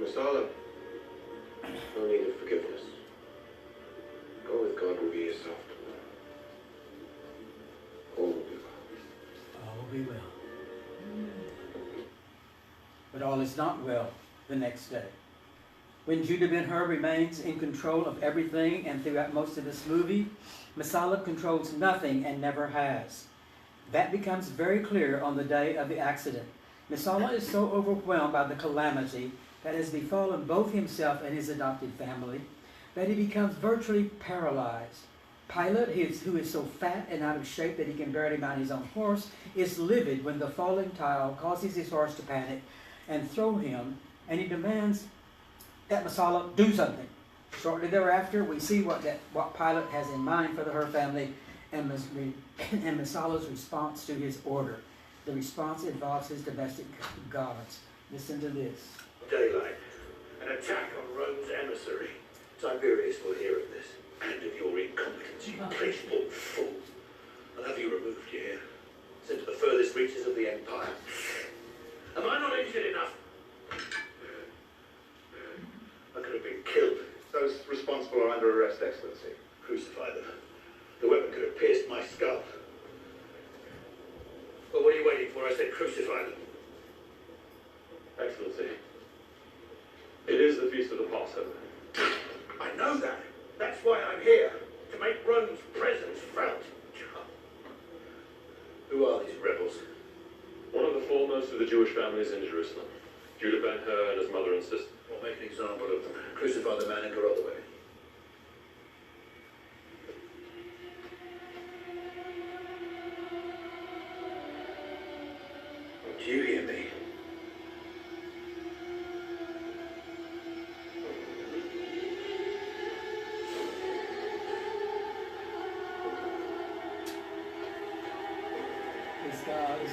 Messala, no need of forgiveness. Go with God will be yourself. All will be well. All will be well. But all is not well the next day. When Judah Ben-Hur remains in control of everything, and throughout most of this movie, Messala controls nothing and never has. That becomes very clear on the day of the accident. Messala is so overwhelmed by the calamity that has befallen both himself and his adopted family that he becomes virtually paralyzed. Pilate, who is so fat and out of shape that he can barely mount his own horse, is livid when the falling tile causes his horse to panic and throw him, and he demands that Messala do something. Shortly thereafter, we see what Pilate has in mind for the Hur family and Messala's response to his order. The response involves his domestic gods. Listen to this. Daylight. An attack on Rome's emissary. Tiberius will hear of this. And of your incompetence, you placeable fool. I'll have you removed, you hear? Sent to the furthest reaches of the Empire. Am I not injured enough? I could have been killed. Those responsible are under arrest, Excellency. Crucify them. The weapon could have pierced my skull. Well, what are you waiting for? I said crucify them. Excellency. It is the feast of the Passover. I know that. That's why I'm here, to make Rome's presence felt. Who are these rebels? One of the foremost of the Jewish families in Jerusalem. Judah Ben-Hur and his mother and sister. Well, make an example of them. Crucify the man and go all the way. Do you hear me? These guys.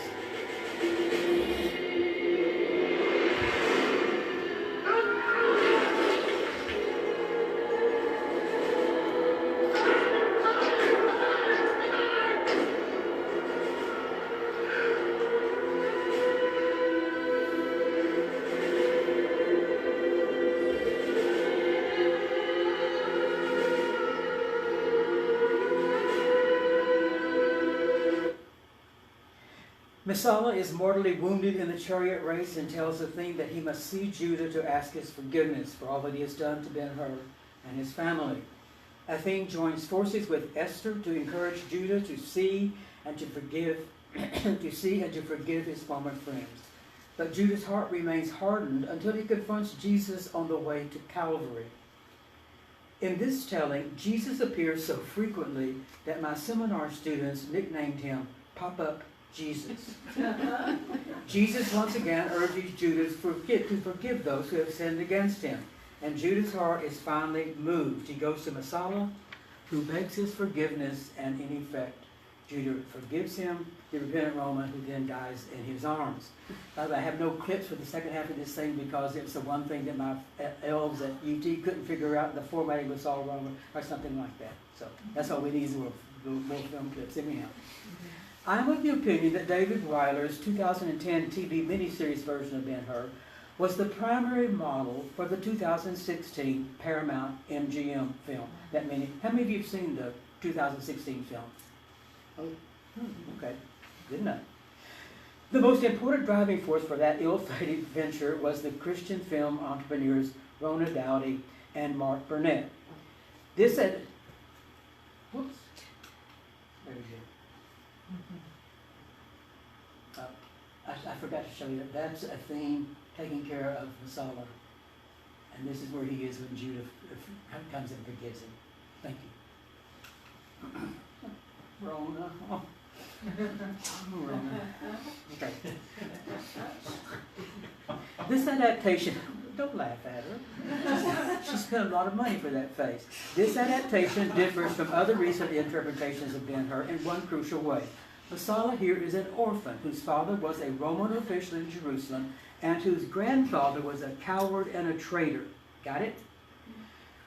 Messala is mortally wounded in the chariot race and tells the theme that he must see Judah to ask his forgiveness for all that he has done to Ben-Hur and his family. Athene joins forces with Esther to encourage Judah to see and to forgive, his former friends. But Judah's heart remains hardened until he confronts Jesus on the way to Calvary. In this telling, Jesus appears so frequently that my seminar students nicknamed him Pop-Up Jesus. Jesus once again urges Judah to forgive those who have sinned against him. And Judah's heart is finally moved. He goes to Messala, who begs his forgiveness, and in effect, Judah forgives him, the repentant Roman, who then dies in his arms. By the way, I have no clips for the second half of this thing because it's the one thing that my elves at UT couldn't figure out. The formatting was all wrong or something like that. So that's all we need is more film clips anyhow. I'm of the opinion that David Weiler's 2010 TV miniseries version of Ben-Hur was the primary model for the 2016 Paramount MGM film. How many of you have seen the 2016 film? Oh, okay, good enough. The most important driving force for that ill-fated venture was the Christian film entrepreneurs Rona Dowdy and Mark Burnett. This had, whoops, there we go. I forgot to show you that. That's a theme taking care of Messala. And this is where he is when Judah comes and forgives him. Thank you. Rona. Oh. Rona. Okay. This adaptation, don't laugh at her. She spent a lot of money for that face. This adaptation differs from other recent interpretations of Ben-Hur in one crucial way. Messala here is an orphan whose father was a Roman official in Jerusalem and whose grandfather was a coward and a traitor. Got it?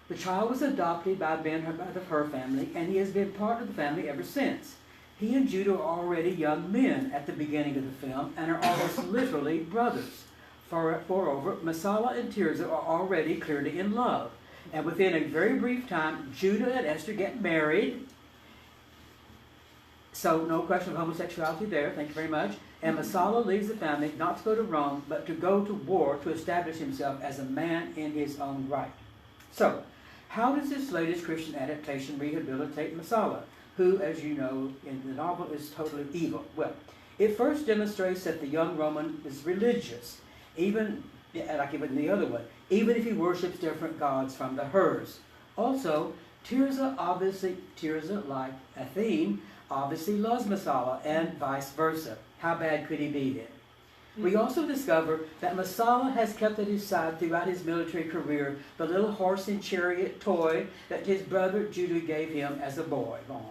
The child was adopted by Ben-Hur, by the Hur family, and he has been part of the family ever since. He and Judah are already young men at the beginning of the film and are almost literally brothers. Moreover, Messala and Tirzah are already clearly in love. And within a very brief time, Judah and Esther get married. So no question of homosexuality there, thank you very much. And Messala leaves the family not to go to Rome, but to go to war to establish himself as a man in his own right. So, how does this latest Christian adaptation rehabilitate Messala, who, as you know, in the novel is totally evil? Well, it first demonstrates that the young Roman is religious, even, like in the other one, even if he worships different gods from the Hurs. Also, Tirzah, like Athene, obviously loves Messala, and vice versa. How bad could he be then? We also discover that Messala has kept at his side throughout his military career the little horse and chariot toy that his brother Judah gave him as a boy. Aww.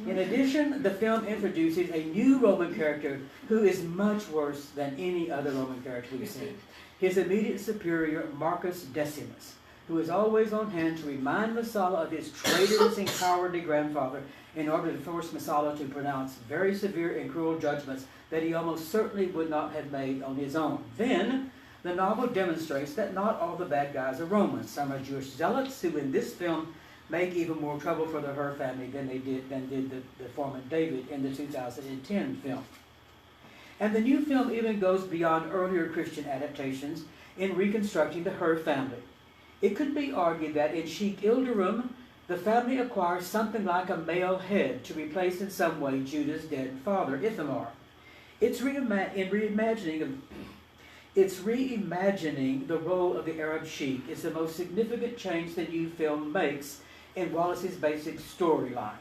In addition, the film introduces a new Roman character who is much worse than any other Roman character we've seen. His immediate superior, Marcus Decimus, who is always on hand to remind Messala of his traitorous and cowardly grandfather in order to force Messala to pronounce very severe and cruel judgments that he almost certainly would not have made on his own. Then, the novel demonstrates that not all the bad guys are Romans. Some are Jewish zealots who in this film make even more trouble for the Hur family than did the former David in the 2010 film. And the new film even goes beyond earlier Christian adaptations in reconstructing the Hur family. It could be argued that in Sheikh Ilderim, the family acquires something like a male head to replace in some way Judah's dead father, Ithamar. It's reimagining the role of the Arab sheik is the most significant change the new film makes in Wallace's basic storyline.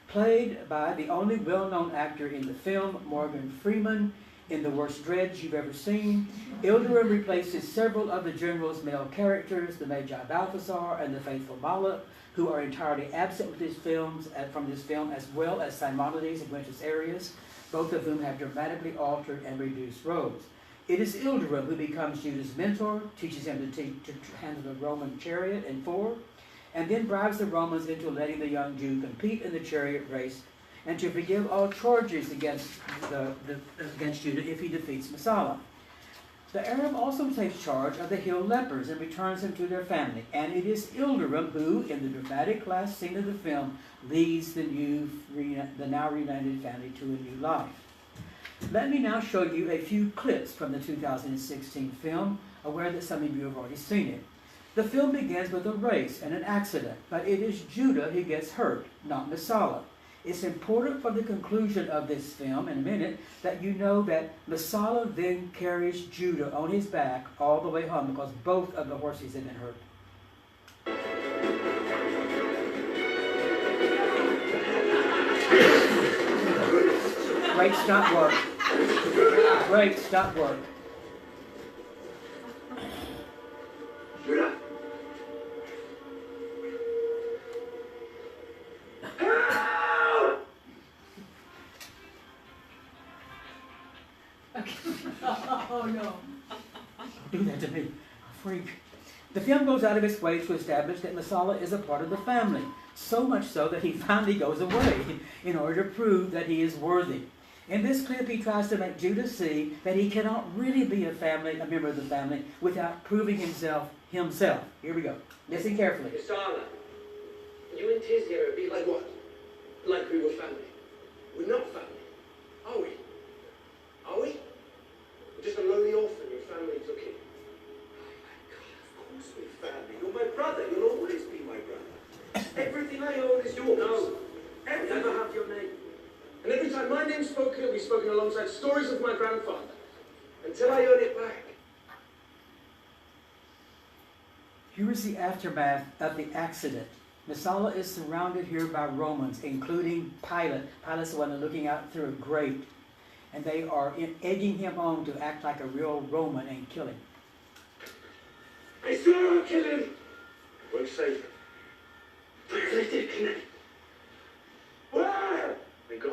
Played by the only well-known actor in the film, Morgan Freeman, in The Worst Dreads You've Ever Seen, Ilderim replaces several of the general's male characters, the Magi Balthasar and the faithful Mala, who are entirely absent from this film, as well as Simonides and Quintus Arius, both of whom have dramatically altered and reduced roles. It is Ilderim who becomes Judah's mentor, teaches him to handle the Roman chariot in 4, and then bribes the Romans into letting the young Jew compete in the chariot race and to forgive all charges against Judah if he defeats Messala. The Arab also takes charge of the hill lepers and returns them to their family, and it is Ilderim who, in the dramatic last scene of the film, leads the now reunited family to a new life. Let me now show you a few clips from the 2016 film, aware that some of you have already seen it. The film begins with a race and an accident, but it is Judah who gets hurt, not Messala. It's important for the conclusion of this film in a minute that you know that Messala then carries Judah on his back all the way home because both of the horses have been hurt. Great stunt work. Great stunt work. Judah! Oh no. Don't do that to me. A freak. The film goes out of its way to establish that Messala is a part of the family, so much so that he finally goes away in order to prove that he is worthy. In this clip, he tries to make Judah see that he cannot really be a member of the family, without proving himself. Here we go. Listen carefully. Messala, you and Tizia are be like what? Like we were family. We're not family, are we? Are we? We're just a lonely orphan your family took in. Oh my God, of course we're family. You're my brother. You'll always be my brother. Everything I own is yours. No, Everything. never have your name. And every time my name's spoken, it'll be spoken alongside stories of my grandfather. Until I earn it back. Here is the aftermath of the accident. Messala is surrounded here by Romans, including Pilate. Pilate's the one looking out through a grate. And they are egging him on to act like a real Roman and kill him. I swear I'll kill him. Won't save him. But if they did, can I? Where? They're gone.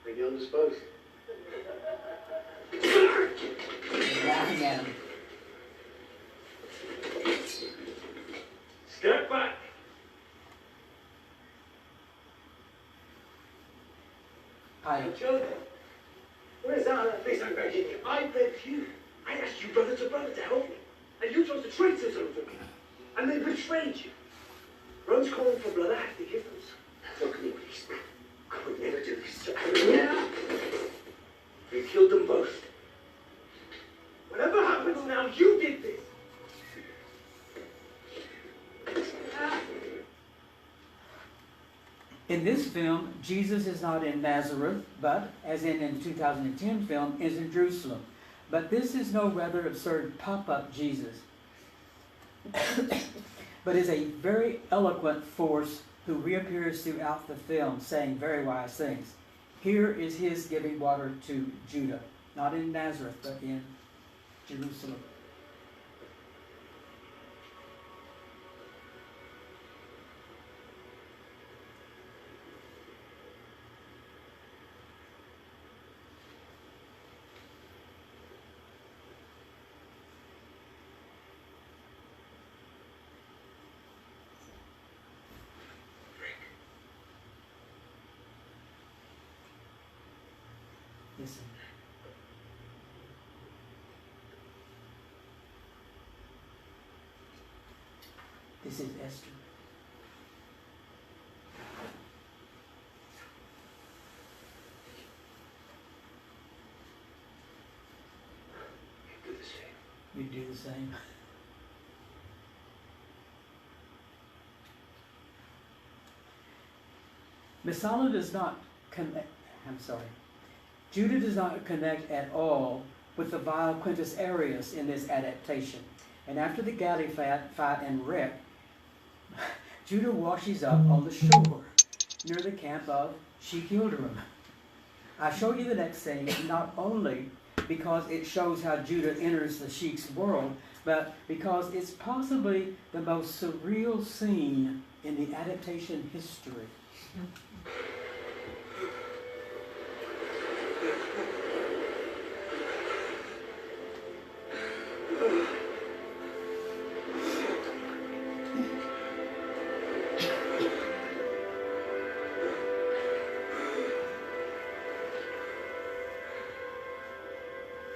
Maybe undisposed. They're laughing at him. Step back. Pilate. Kill them. Where's that on that face I'm begging you? I begged you. I asked you brother to brother to help me. And you chose to traitor over me. And they betrayed you. Rome's calling for blood. I have to give them some. Look at me, please. I would never do this to you. Yeah. You killed them both. Whatever happens now, you did this. In this film, Jesus is not in Nazareth, but, as in the 2010 film, is in Jerusalem. But this is no rather absurd pop-up Jesus, but is a very eloquent force who reappears throughout the film, saying very wise things. Here is his giving water to Judah, not in Nazareth, but in Jerusalem. Listen. This is Esther. you'd do the same. Messala does not connect, Judah does not connect at all with the vile Quintus Arrius in this adaptation. And after the galley fight and wreck, Judah washes up on the shore near the camp of Sheikh Yildirim. I show you the next scene not only because it shows how Judah enters the Sheikh's world, but because it's possibly the most surreal scene in the adaptation history.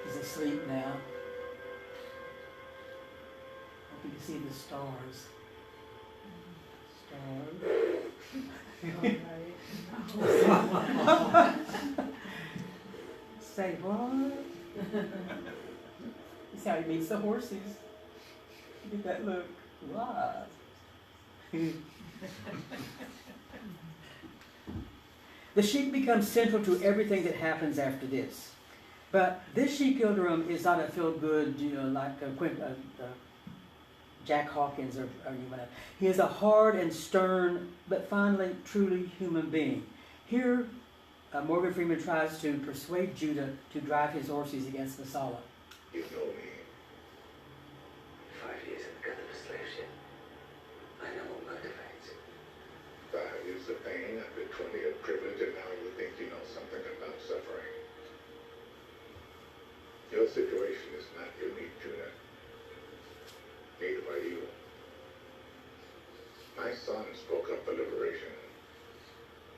He's asleep now. Hope you can see the stars. Say what? That's how he meets the horses. Get that look. Wow. The Sheikh becomes central to everything that happens after this. But this Sheikh Yildirim is not a feel-good, like Jack Hawkins or anyone else. He is a hard and stern, but finally truly human being. Here, Morgan Freeman tries to persuade Judah to drive his horses against Messala. You know me. 5 years in the gut of a slave ship. I know what motivates it. 5 years of pain after 20 of privilege, and now you think you know something about suffering. Your situation is not unique, Judah. Neither are you. My son spoke up for liberation.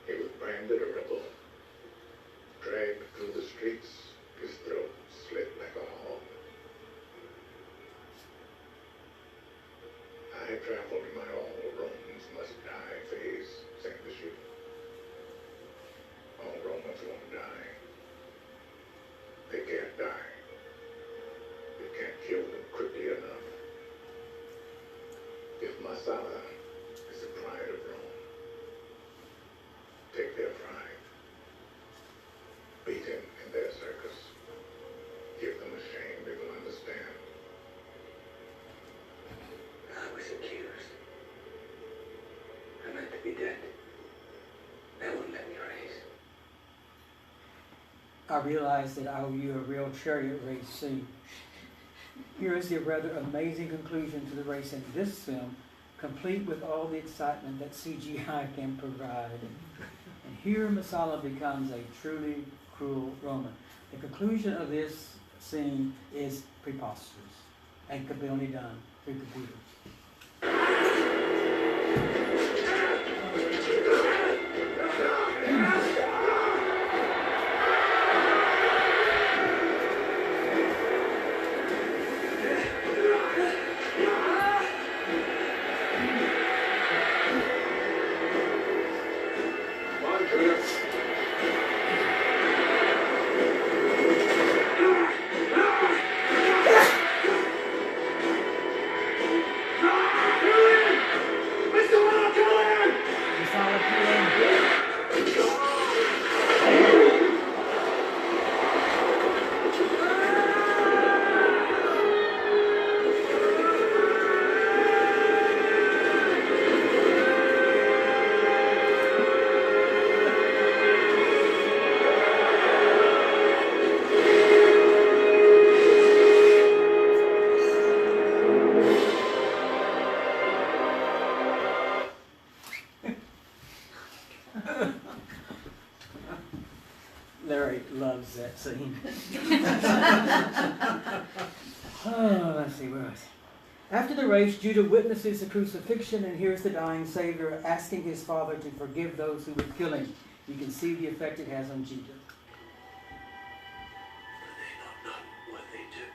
He was branded a rebel, dragged through the streets, his throat slit like a hog. I traveled my all Romans must die phase, same as you. All Romans won't die. They can't die. You can't kill them quickly enough. If Messala is the pride of Rome, take their pride. Beat him in their circus. Give them a shame they will understand. I was accused. I meant to be dead. They wouldn't let me race. I realized that I owe you a real chariot race scene. Here is the rather amazing conclusion to the race in this film, complete with all the excitement that CGI can provide. And here Messala becomes a truly cruel Roman. The conclusion of this scene is preposterous and could be only done through computers. Larry loves that scene. Let's see, where was it? After the race, Judah witnesses the crucifixion and hears the dying Savior asking his father to forgive those who would kill him. You can see the effect it has on Judah. They know not what they do.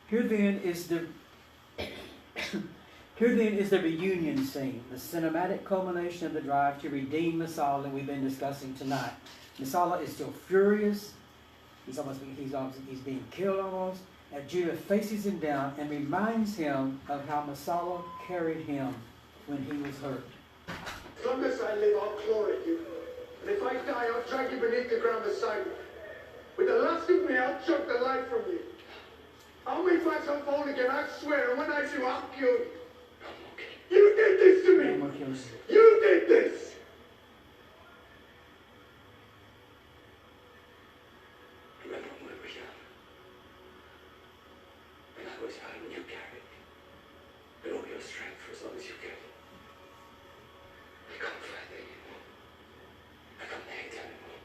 Here then is the Here then is the reunion scene, the cinematic culmination of the drive to redeem Messala we've been discussing tonight. Messala is still furious. He's being killed almost. And Judah faces him down and reminds him of how Messala carried him when he was hurt. As long as I live, I'll claw at you. And if I die, I'll drag you beneath the ground beside me. With the last of me, I'll choke the life from you. I'll make myself whole again, I swear. And when I do, I'll kill you. You did this to me! You did this! Remember when we were young? When I was young, you carried me. And all your strength for as long as you could. I can't fight anymore. I can't hate anymore.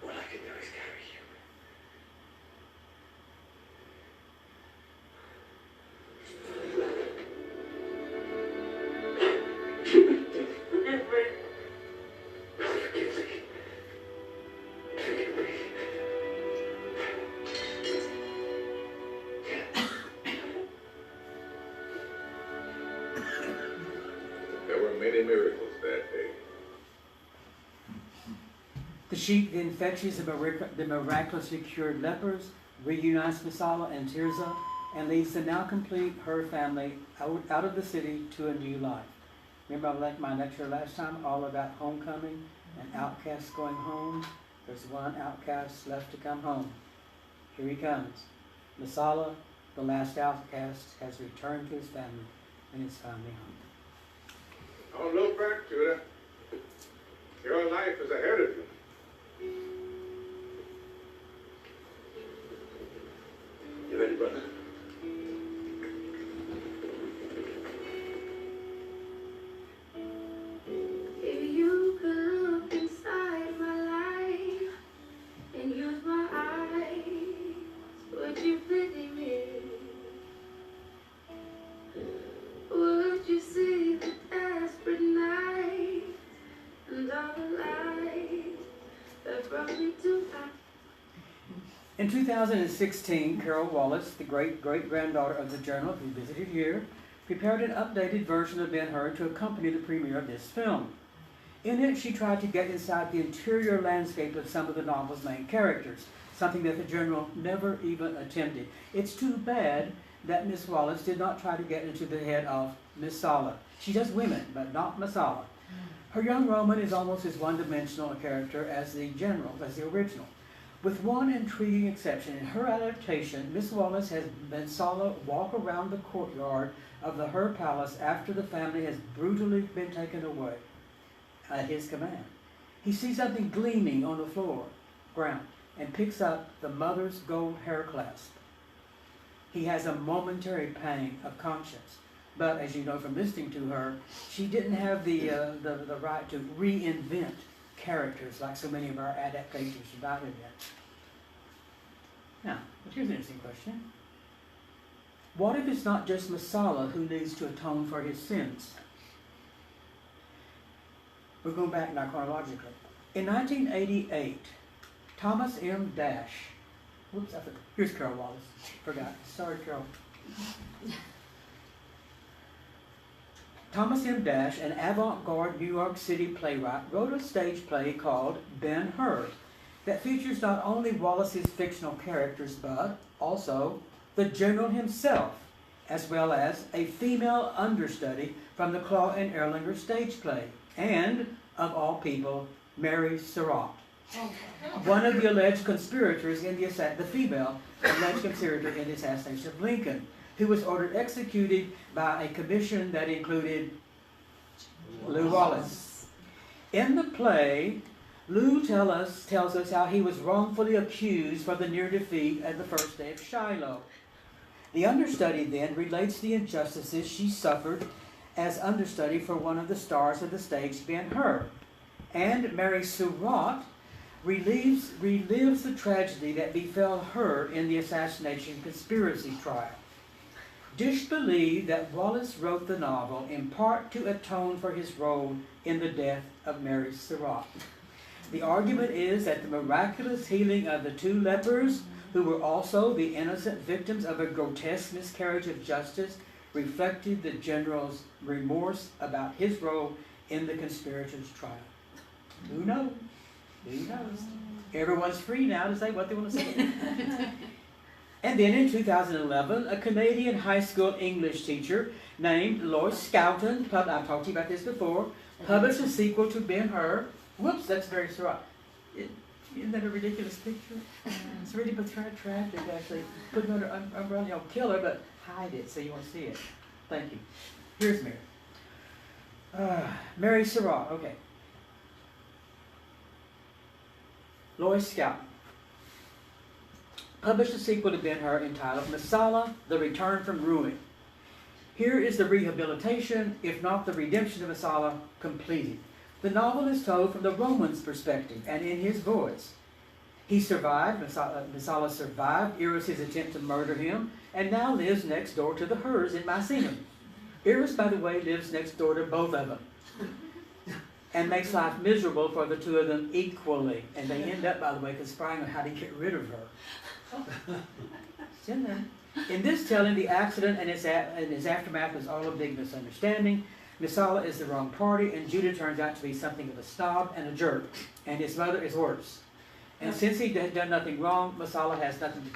All I can do is carry you. Miracles that day. The sheep then fetches the miraculously cured lepers, reunites Messala and Tirzah, and leads the now complete Hur family out of the city to a new life. Remember my lecture last time, all about homecoming and outcasts going home? There's one outcast left to come home. Here he comes. Messala, the last outcast, has returned to his family and his family home. Don't look back, Judah. Your life is ahead of you. You ready, brother? If you could look inside my life and use my eyes, would you pity me? Would you see the desperate night and all the light that brought me to life? In 2016, Carol Wallace, the great-granddaughter of the journal who visited here, prepared an updated version of Ben-Hur to accompany the premiere of this film. In it, she tried to get inside the interior landscape of some of the novel's main characters, something that the journal never even attempted. It's too bad that Miss Wallace did not try to get into the head of Messala. She does women, but not Messala. Her young Roman is almost as one-dimensional a character as the original. With one intriguing exception, in her adaptation, Miss Wallace has Messala walk around the courtyard of the Hur palace after the family has brutally been taken away at his command. He sees something gleaming on the ground, and picks up the mother's gold hair clasp. He has a momentary pang of conscience, but as you know from listening to her, she didn't have the right to reinvent characters like so many of our adaptations about it yet. Now, here's an interesting question. What if it's not just Messala who needs to atone for his sins? We're going back now chronologically. In 1988, Thomas M. Dash, here's Carol Wallace. Forgot. Sorry, Carol. Thomas M. Dash, an avant-garde New York City playwright, wrote a stage play called Ben-Hur that features not only Wallace's fictional characters, but also the general himself, as well as a female understudy from the Claw and Erlanger stage play, and, of all people, Mary Surratt, one of the alleged conspirators in the female alleged conspirator in the assassination of Lincoln, who was ordered executed by a commission that included Lew Wallace. In the play, Lew tells us how he was wrongfully accused for the near defeat at the first day of Shiloh. The understudy then relates the injustices she suffered as understudy for one of the stars of the stage, Ben-Hur. And Mary Surratt relives the tragedy that befell her in the assassination conspiracy trial. Dish believed that Wallace wrote the novel in part to atone for his role in the death of Mary Surratt. The argument is that the miraculous healing of the 2 lepers, who were also the innocent victims of a grotesque miscarriage of justice, reflected the general's remorse about his role in the conspirators' trial. Who knows? Who knows? Everyone's free now to say what they want to say. And then in 2011, a Canadian high school English teacher named Lois Scouten, I've talked to you about this before, published a sequel to Ben-Hur. Whoops, that's Mary Surratt. Isn't that a ridiculous picture? It's really tragic, actually. Put it under umbrella, you'll kill her, but hide it so you won't see it. Thank you. Here's Mary. Mary Surratt, okay. Lois Scouten published a sequel to Ben-Hur entitled Messala, The Return from Ruin. Here is the rehabilitation, if not the redemption of Messala, completed. The novel is told from the Roman's perspective and in his voice. He survived, Messala survived Irus' attempt to murder him, and now lives next door to the Hurs in Mycenae. Irus, by the way, lives next door to both of them and makes life miserable for the 2 of them equally. And they end up, by the way, conspiring on how to get rid of her. It's in there. In this telling, the accident and its aftermath was all a big misunderstanding. Messala is the wrong party, and Judah turns out to be something of a snob and a jerk, and his mother is worse. And since he had done nothing wrong, Messala has nothing to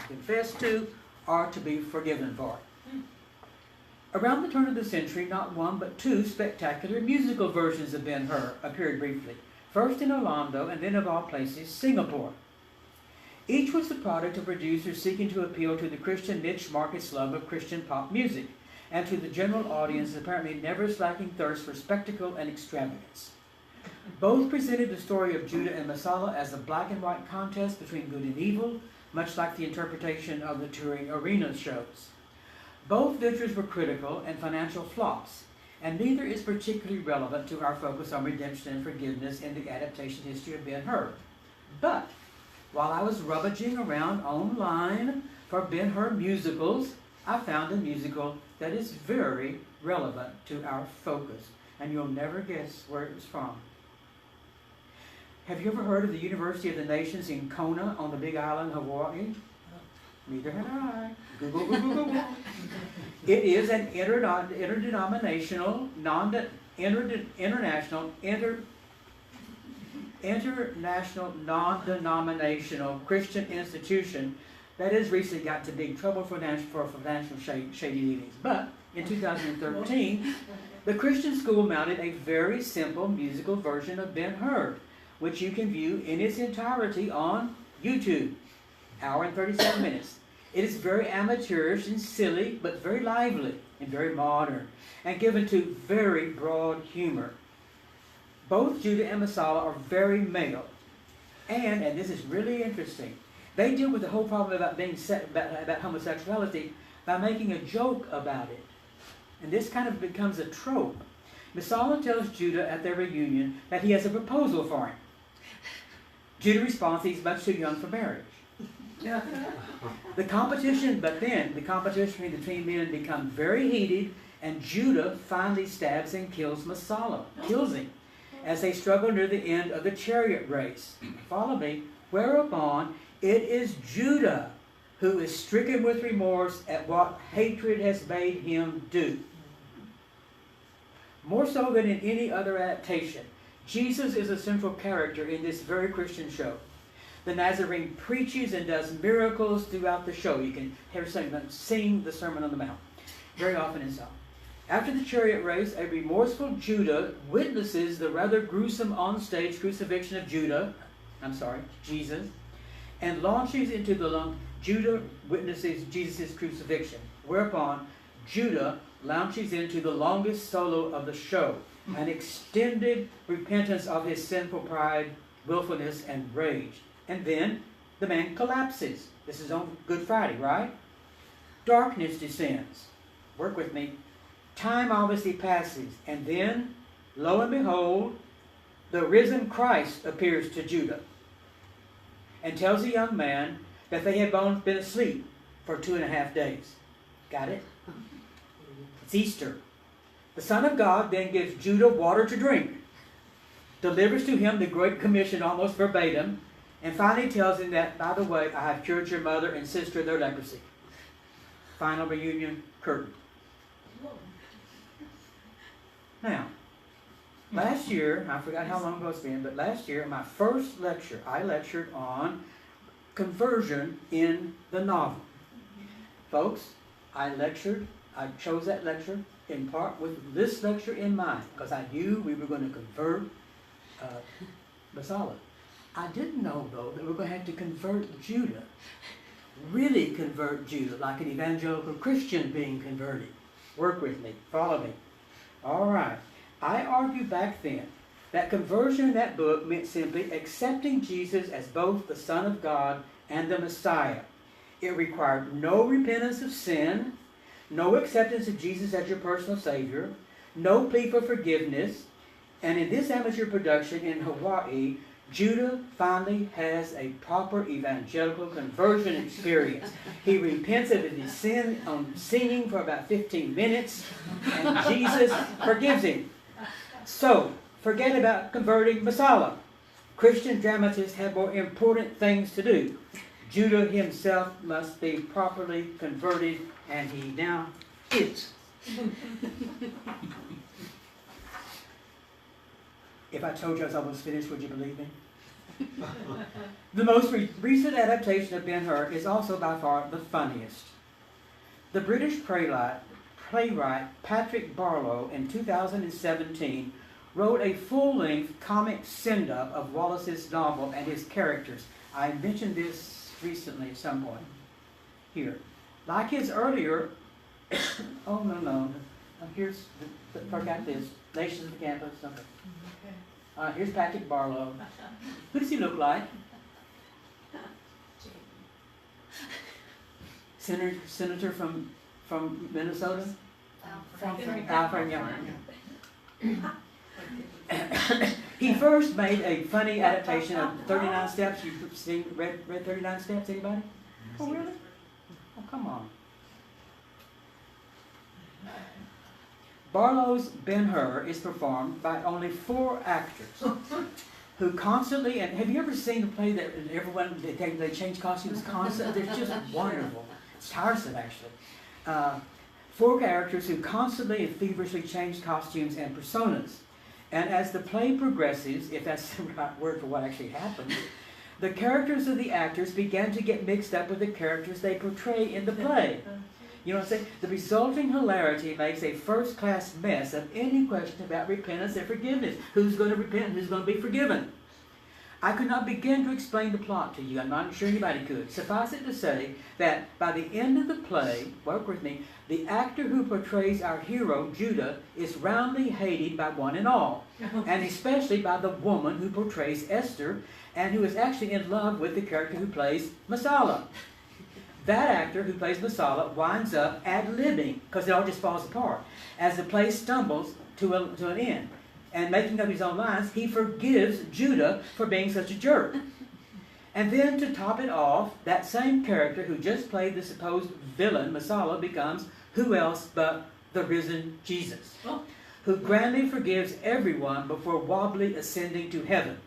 confess to or to be forgiven for. Around the turn of the century, not 1 but 2 spectacular musical versions of Ben-Hur appeared briefly, first in Orlando and then, of all places, Singapore. Each was the product of producers seeking to appeal to the Christian niche market's love of Christian pop music, and to the general audience's apparently never slacking thirst for spectacle and extravagance. Both presented the story of Judah and Messala as a black and white contest between good and evil, much like the interpretation of the touring arena shows. Both ventures were critical and financial flops, and neither is particularly relevant to our focus on redemption and forgiveness in the adaptation history of Ben-Hur. But while I was rummaging around online for Ben-Hur musicals, I found a musical that is very relevant to our focus, and you'll never guess where it was from. Have you ever heard of the University of the Nations in Kona on the Big Island, Hawaii? Neither have I. Google, Google, Google. It is an international, non-denominational Christian institution that has recently got into big trouble for financial shady dealings. But in 2013, the Christian school mounted a very simple musical version of Ben-Hur, which you can view in its entirety on YouTube. Hour and 37 minutes. It is very amateurish and silly, but very lively and very modern, and given to very broad humor. Both Judah and Messala are very male, and this is really interesting, they deal with the whole problem about being about homosexuality by making a joke about it. And this kind of becomes a trope. Messala tells Judah at their reunion that he has a proposal for him. Judah responds he's much too young for marriage. The competition between the men becomes very heated, and Judah finally stabs and kills Messala, kills him, as they struggle near the end of the chariot race. Follow me. Whereupon it is Judah who is stricken with remorse at what hatred has made him do. More so than in any other adaptation, Jesus is a central character in this very Christian show. The Nazarene preaches and does miracles throughout the show. You can hear someone sing the Sermon on the Mount very often in song. After the chariot race, a remorseful Judah witnesses the rather gruesome on-stage crucifixion of Jesus, and launches into Judah witnesses Jesus' crucifixion, whereupon Judah launches into the longest solo of the show, an extended repentance of his sinful pride, willfulness, and rage. And then the man collapses. This is on Good Friday, right? Darkness descends. Work with me. Time obviously passes. And then, lo and behold, the risen Christ appears to Judah. and tells the young man that they have both been asleep for 2.5 days. Got it? It's Easter. The Son of God then gives Judah water to drink, delivers to him the Great Commission almost verbatim, and finally tells him that, by the way, I have cured your mother and sister of their leprosy. Final reunion curtain. Now, last year, I forgot how long ago it's been, but last year, my first lecture, I lectured on conversion in the novel. Folks, I chose that lecture in part with this lecture in mind, because I knew we were going to convert Messala. I didn't know, though, that we were going to have to convert Judah. Really convert Judah, like an evangelical Christian being converted. Work with me. Follow me. All right. I argued back then that conversion in that book meant simply accepting Jesus as both the Son of God and the Messiah. It required no repentance of sin, no acceptance of Jesus as your personal Savior, no plea for forgiveness, and in this amateur production in Hawaii, Judah finally has a proper evangelical conversion experience. He repents of his sin on singing for about 15 minutes, and Jesus forgives him. So, forget about converting Messala. Christian dramatists have more important things to do. Judah himself must be properly converted, and he now is. If I told you I was almost finished, would you believe me? The most recent adaptation of Ben-Hur is also by far the funniest. The British playwright Patrick Barlow in 2017 wrote a full-length comic send-up of Wallace's novel and his characters. I mentioned this recently at some point. Here. Like his earlier... oh, no. Here's... forgot this. Nations of the Campus. Okay. Here's Patrick Barlow. Who does he look like? Senator from Minnesota? He first made a funny adaptation of 39 Steps. You've read 39 Steps, anybody? Oh, really? Oh, come on. Barlow's Ben-Hur is performed by only 4 actors who constantly, and have you ever seen a play that everyone, they change costumes constantly? They're just wonderful. It's tiresome, actually. 4 characters who constantly and feverishly change costumes and personas. And as the play progresses, if that's the right word for what actually happens, the characters of the actors began to get mixed up with the characters they portray in the play. You know what I'm saying? The resulting hilarity makes a first-class mess of any question about repentance and forgiveness. Who's going to repent and who's going to be forgiven? I could not begin to explain the plot to you. I'm not sure anybody could. Suffice it to say that by the end of the play, work with me, the actor who portrays our hero, Judah, is roundly hated by one and all, and especially by the woman who portrays Esther, and who is actually in love with the character who plays Messala. That actor who plays Messala winds up ad-libbing, because it all just falls apart, as the play stumbles to an end. And making up his own lines, he forgives Judah for being such a jerk. And then to top it off, that same character who just played the supposed villain, Messala, becomes who else but the risen Jesus, who grandly forgives everyone before wobbly ascending to heaven.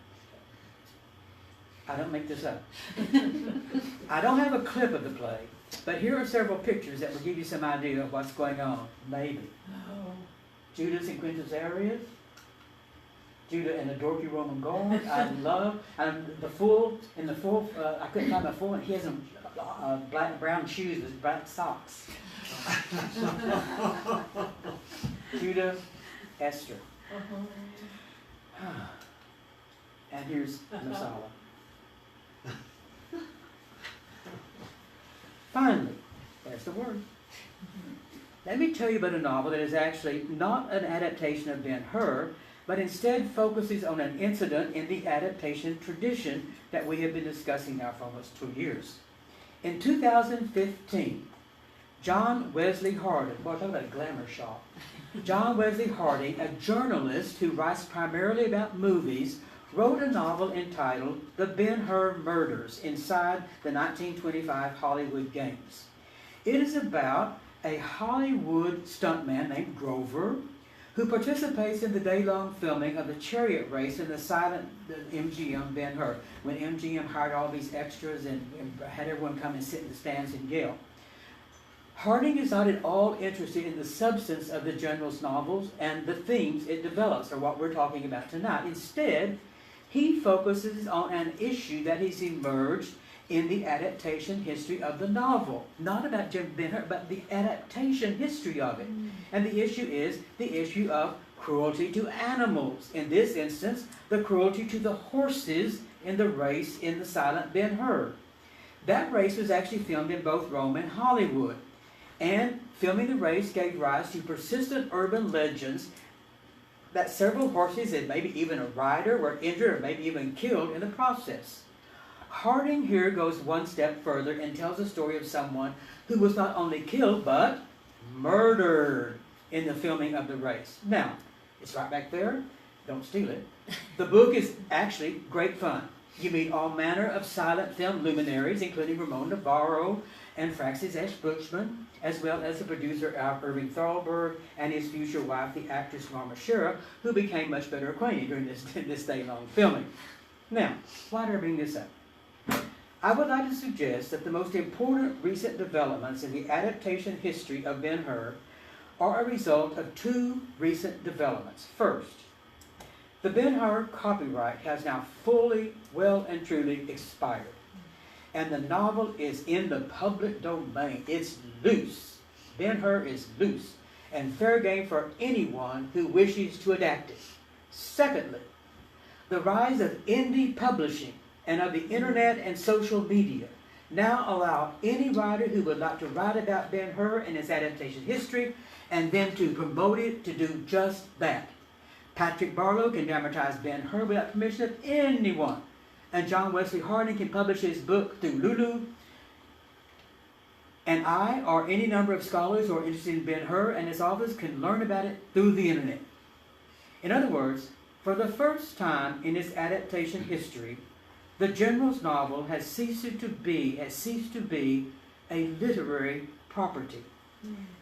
I don't make this up. I don't have a clip of the play, but here are several pictures that will give you some idea of what's going on. Maybe. Judas in Quintus Arius. Judah in the dorky Roman gold. I love the full. I couldn't find the full one. He has some brown shoes with black socks. Judah, Esther. And here's Messala. Finally, there's the word. Let me tell you about a novel that is actually not an adaptation of Ben-Hur, but instead focuses on an incident in the adaptation tradition that we have been discussing now for almost 2 years. In 2015, John Wesley Harding, boy, talk about a glamour shot. John Wesley Harding, a journalist who writes primarily about movies, wrote a novel entitled The Ben-Hur Murders inside the 1925 Hollywood Games. It is about a Hollywood stuntman named Grover who participates in the day-long filming of the chariot race in the silent MGM Ben-Hur, when MGM hired all these extras and had everyone come and sit in the stands and yell. Harding is not at all interested in the substance of the general's novels and the themes it develops, or what we're talking about tonight. Instead, he focuses on an issue that has emerged in the adaptation history of the novel. Not about Jim Ben-Hur, but the adaptation history of it. And the issue is the issue of cruelty to animals. In this instance, the cruelty to the horses in the race in the silent Ben-Hur. That race was actually filmed in both Rome and Hollywood. And filming the race gave rise to persistent urban legends that several horses and maybe even a rider were injured or maybe even killed in the process. Harding here goes one step further and tells the story of someone who was not only killed, but murdered in the filming of the race. Now, it's right back there. Don't steal it. The book is actually great fun. You meet all manner of silent film luminaries, including Ramon Navarro and Francis S. Bushman, as well as the producer Irving Thalberg and his future wife, the actress Norma Shera, who became much better acquainted during this day-long filming. Now, why did I bring this up? I would like to suggest that the most important recent developments in the adaptation history of Ben-Hur are a result of two recent developments. First, the Ben-Hur copyright has now fully, well and truly expired. And the novel is in the public domain. It's loose. Ben-Hur is loose and fair game for anyone who wishes to adapt it. Secondly, the rise of indie publishing and of the internet and social media now allow any writer who would like to write about Ben-Hur and its adaptation history and then to promote it to do just that. Patrick Barlow can dramatize Ben-Hur without permission of anyone. And John Wesley Harding can publish his book through Lulu. And I, or any number of scholars who are interested in Ben-Hur and his authors, can learn about it through the internet. In other words, for the first time in its adaptation history, the general's novel has ceased to be a literary property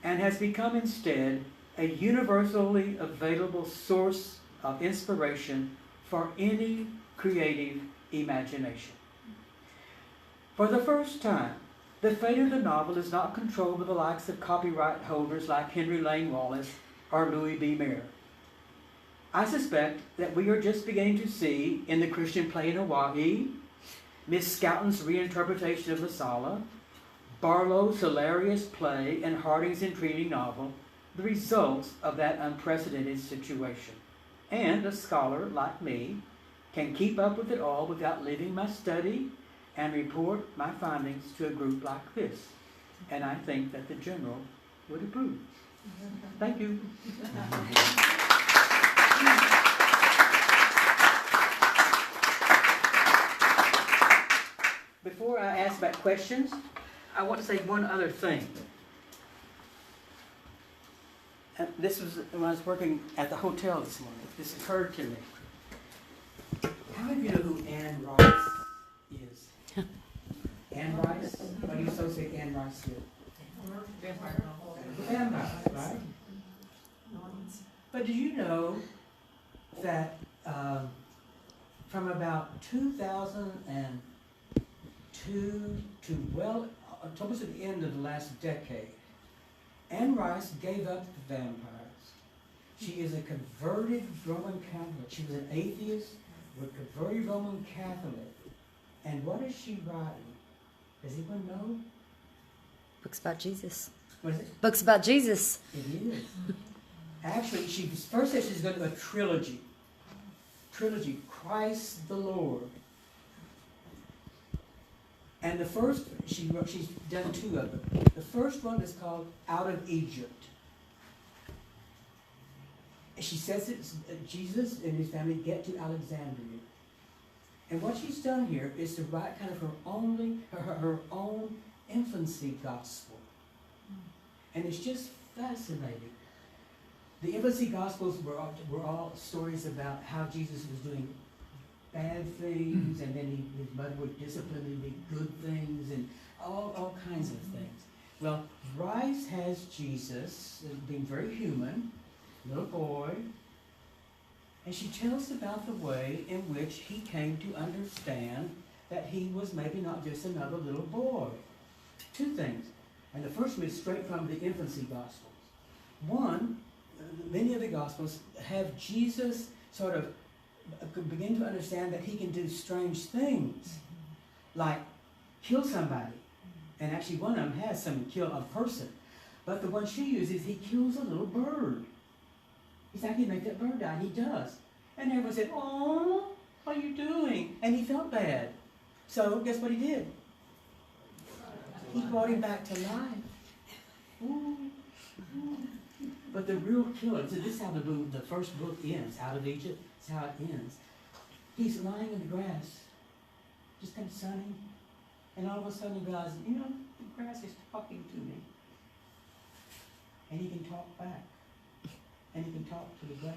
and has become instead a universally available source of inspiration for any creative imagination. For the first time, the fate of the novel is not controlled by the likes of copyright holders like Henry Lane Wallace or Louis B. Mayer. I suspect that we are just beginning to see in the Christian play in Hawaii, Miss Scouton's reinterpretation of Messala, Barlow's hilarious play, and Harding's intriguing novel, the results of that unprecedented situation. And a scholar like me can keep up with it all without leaving my study and report my findings to a group like this. And I think that the general would approve. Thank you. Before I ask about questions, I want to say one other thing. This was when I was working at the hotel this morning. This occurred to me. How many of you know who Anne Rice is? Anne Rice? What do you associate Anne Rice with? Vampire, right? But do you know that from about 2002 to almost at the end of the last decade, Anne Rice gave up the vampires. She is a converted Roman Catholic. She was an atheist, but converted Roman Catholic. And what is she writing? Does anyone know? Books about Jesus. What is it? Books about Jesus. It is. Actually, she first said she's going to do a trilogy. Trilogy, Christ the Lord. And the first, she's done two of them. The first one is called Out of Egypt. She says it's Jesus and his family get to Alexandria. And what she's done here is to write kind of her own infancy gospel. And it's just fascinating. The infancy gospels were all stories about how Jesus was doing bad things, and then his mother would discipline him to do good things, and all kinds of things. Well, Rice has Jesus being very human, little boy, and she tells about the way in which he came to understand that he was maybe not just another little boy. Two things, and the first one is straight from the infancy Gospels. One, many of the Gospels have Jesus sort of begin to understand that he can do strange things, like kill somebody. And actually one of them has someone kill a person. But the one she uses, he kills a little bird. He's like, he make that bird die, and he does. And everyone said, "Oh, what are you doing?" And he felt bad. So guess what he did? He brought him back to life. Ooh. Ooh. But the real killer, so this is how the first book ends, Out of Egypt. It's how it ends. He's lying in the grass, just kind of sunning. And all of a sudden he realizes, the grass is talking to me. And he can talk back. And he can talk to the grass.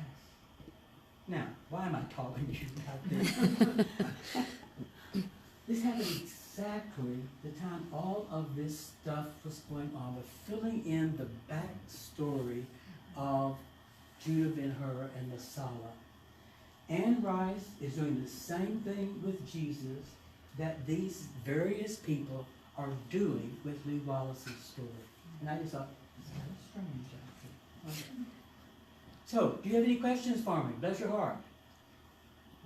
Now, why am I talking to you about this? This happened exactly the time all of this stuff was going on, with filling in the backstory of Judah Ben-Hur and Messala. Anne Rice is doing the same thing with Jesus that these various people are doing with Lew Wallace's story. And I just thought, it's kind of strange, actually. Okay. So, do you have any questions for me? Bless your heart.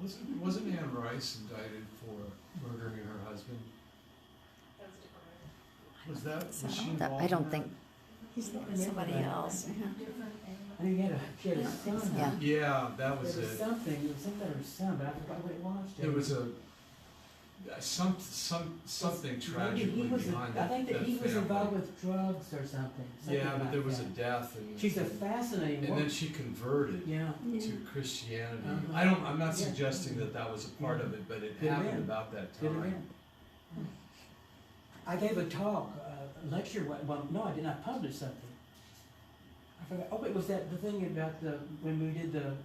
Wasn't Anne Rice indicted for murdering her husband? Was she involved? I don't think. He's Somebody else. Yeah. I mean, he had a son. Yeah. Yeah, that was There it. was something about her son, but I forgot what it was. There was something tragically behind I think that he was family. involved with drugs or something. Yeah, but like there was a that. death, and She's a fascinating and woman. then she converted Yeah. to Christianity. Uh-huh. I'm not Yeah. suggesting that was a part of it, but it Could have happened been. about that Could have time. been. I gave a talk, a lecture. Well, no, I did not publish something. I forgot. Oh, it was the thing about when we did the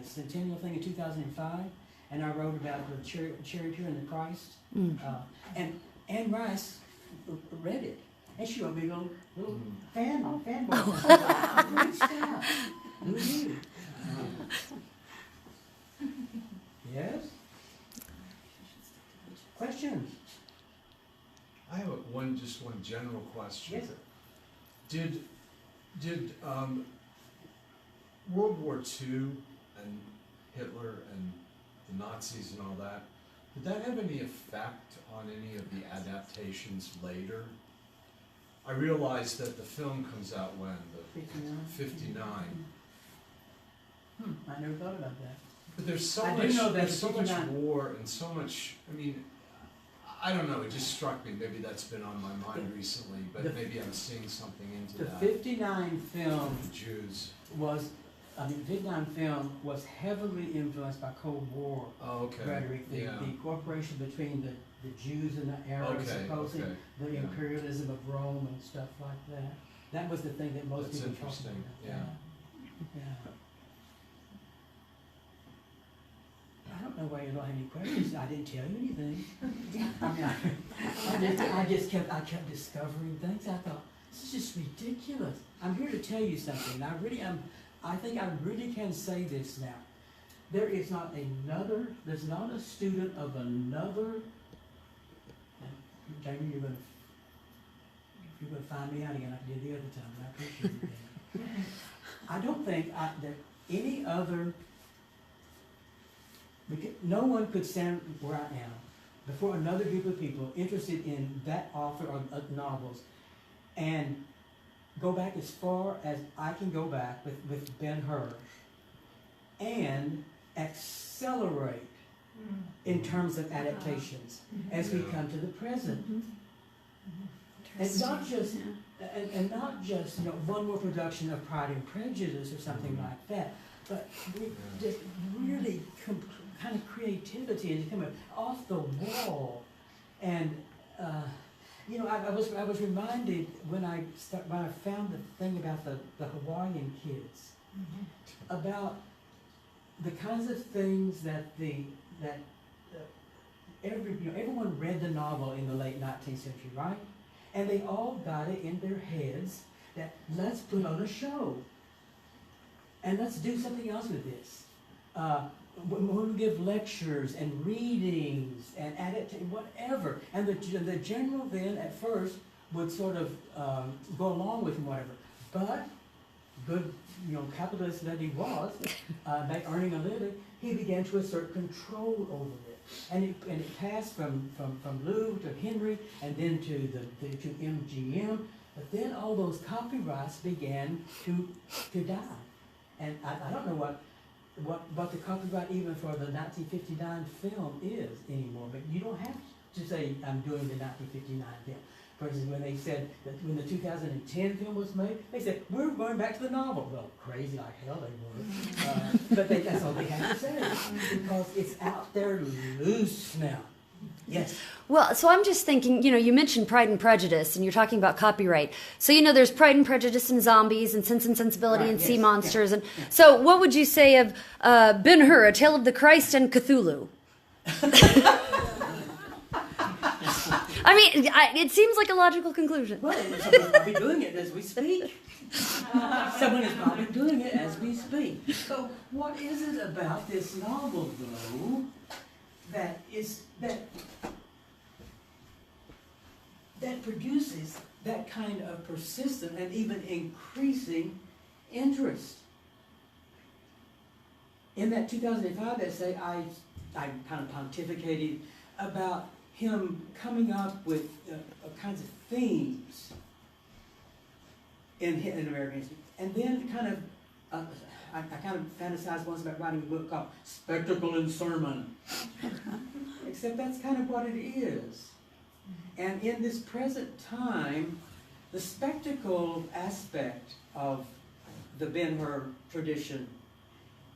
centennial thing in 2005, and I wrote about the chariot and the Christ. And Anne Rice read it, and she wrote me a little fanboy. Great stuff. Who knew? Yes. Questions? I have just one general question. Yes, sir. Did World War II and Hitler and the Nazis and all that, did that have any effect on any of the adaptations later? I realize that the film comes out when? The 59. I never thought about that. But there's so I much, do know that there's so much 59 war and so much, I mean, I don't know, it just struck me, maybe that's been on my mind recently, but maybe I'm seeing something into The that. 59 film The Jews. Vietnam film was heavily influenced by Cold War rhetoric, the cooperation between the Jews and the Arabs, opposing the imperialism of Rome and stuff like that. That was the thing that most people talked about. Yeah. I don't know why you don't have any questions. I didn't tell you anything. I mean, I kept discovering things. I thought, this is just ridiculous. I'm here to tell you something. I think I really can say this now. There's not a student of another, Jamie, you're going to find me out again like you did the other time, and I appreciate it. I don't think that any other, no one could stand where I am before another group of people interested in that author of novels and go back as far as I can go back with Ben-Hur and accelerate in terms of adaptations as we come to the present. And not just not just one more production of Pride and Prejudice or something like that, but just really kind of creativity and kind of off the wall. And I was reminded when I found the thing about the Hawaiian kids about the kinds of things that everyone read the novel in the late 19th century, right? And they all got it in their heads that let's put on a show. And let's do something else with this. When we give lectures and readings and whatever. And the general then at first would sort of go along with whatever. But good, capitalist that he was, by earning a living, he began to assert control over it. And it passed from Lew to Henry and then to MGM. But then all those copyrights began to die. And I don't know what the copyright even for the 1959 film is anymore. But you don't have to say I'm doing the 1959 film. For instance, when they said that when the 2010 film was made, they said, we're going back to the novel. Well, crazy like hell they were. But that's all they had to say. Because it's out there loose now. Yes. Well, so I'm just thinking, you mentioned Pride and Prejudice, and you're talking about copyright. So, there's Pride and Prejudice and zombies and Sense and Sensibility and sea monsters. And so what would you say of Ben-Hur, A Tale of the Christ and Cthulhu? I mean, it seems like a logical conclusion. Well, someone's probably doing it as we speak. Someone is probably doing it as we speak. So what is it about this novel, though, that produces that kind of persistent and even increasing interest? In that 2005 essay, I kind of pontificated about him coming up with kinds of themes in American history. And then I kind of fantasized once about writing a book called Spectacle and Sermon. Except that's kind of what it is. And in this present time, the spectacle aspect of the Ben-Hur tradition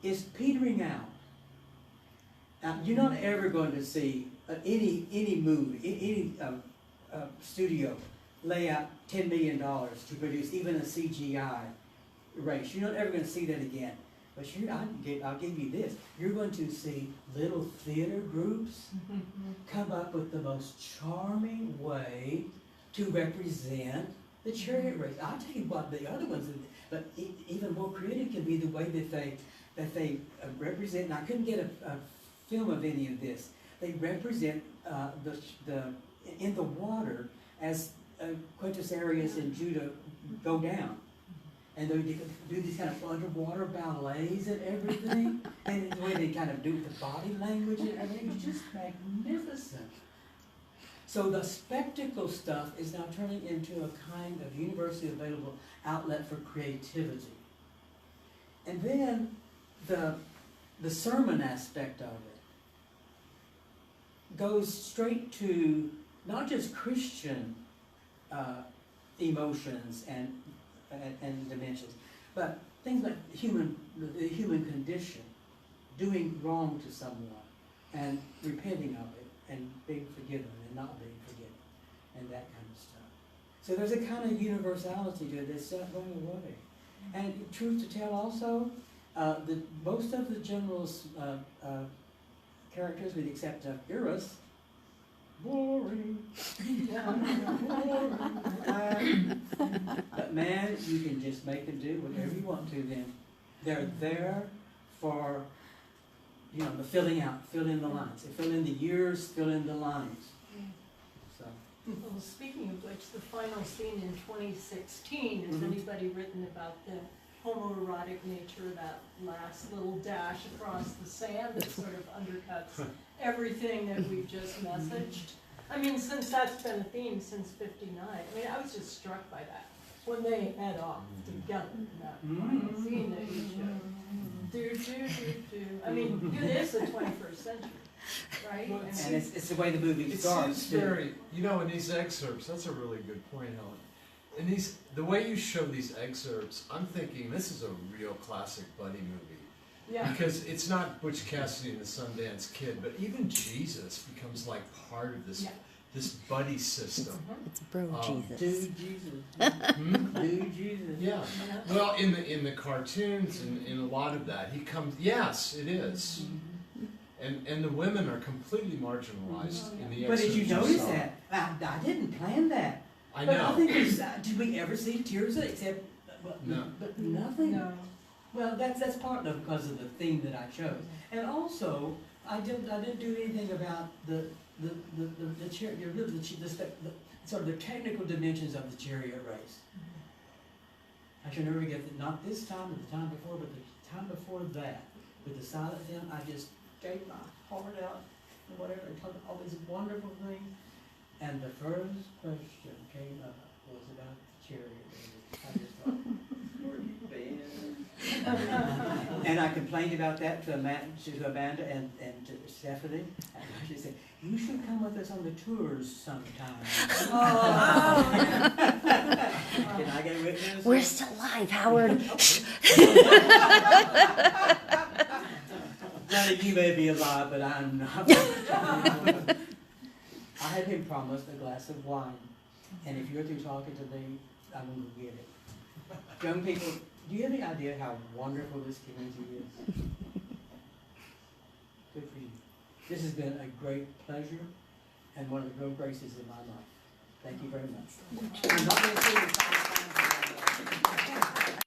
is petering out. Now, you're not ever going to see any movie, any studio lay out $10 million to produce even a CGI race. You're not ever going to see that again. But I'll give you this. You're going to see little theater groups come up with the most charming way to represent the chariot race. I'll tell you what, the other ones, but even more creative can be the way that they represent, and I couldn't get a film of any of this. They represent in the water as Quintus Arrius and Judah go down. And they do these kind of underwater ballets and everything. And the way they kind of do the body language and everything is just magnificent. So the spectacle stuff is now turning into a kind of universally available outlet for creativity. And then the sermon aspect of it goes straight to not just Christian emotions and dimensions, but things like the human condition, doing wrong to someone and repenting of it and being forgiven and not being forgiven and that kind of stuff. So there's a kind of universality to it that's not going away. And truth to tell also, most of the general's characters, with the exception of Eros, boring. But man, you can just make them do whatever you want to them. They're there for, the filling out, fill in the lines. They fill in the years, fill in the lines. So. Well, speaking of which, the final scene in 2016, has anybody written about the homoerotic nature of that last little dash across the sand that sort of undercuts everything that we've just messaged? I mean, since that's been a theme since '59, I mean, I was just struck by that. When they head off together in that final scene that you showed. I mean, do this in the 21st century, right? Well, and it's the way the movie starts. It seems very, in these excerpts, that's a really good point, Helen. In the way you show these excerpts, I'm thinking this is a real classic buddy movie. Yeah. Because it's not Butch Cassidy and the Sundance Kid, but even Jesus becomes like part of this this buddy system. It's bro Jesus. Dude Jesus. Dude Jesus. Yeah. Well, in the cartoons and in a lot of that, he comes. Yes, it is. And the women are completely marginalized in the But did you excerpts notice saw. that? I didn't plan that. I But know. I think did we ever see Tirza except No. but nothing? No. Well, that's partly because of the theme that I chose, and also I didn't do anything about the sort of the technical dimensions of the chariot race. I shall never forget that, not this time, but the time before, but the time before that, with the silent film, I just gave my heart out and whatever, and told all these wonderful things. And the first question came up was about the chariot. I just thought, where have you been? And I complained about that to Amanda and to Stephanie. And she said, you should come with us on the tours sometime. Can I get a witness? We're still live, Howard. None of you may be alive, but I'm not. I had him promised a glass of wine, and if you're through talking to me, I'm going to get it. Young people, do you have any idea how wonderful this community is? Good for you. This has been a great pleasure and one of the real graces in my life. Thank you very much. I'm not going to say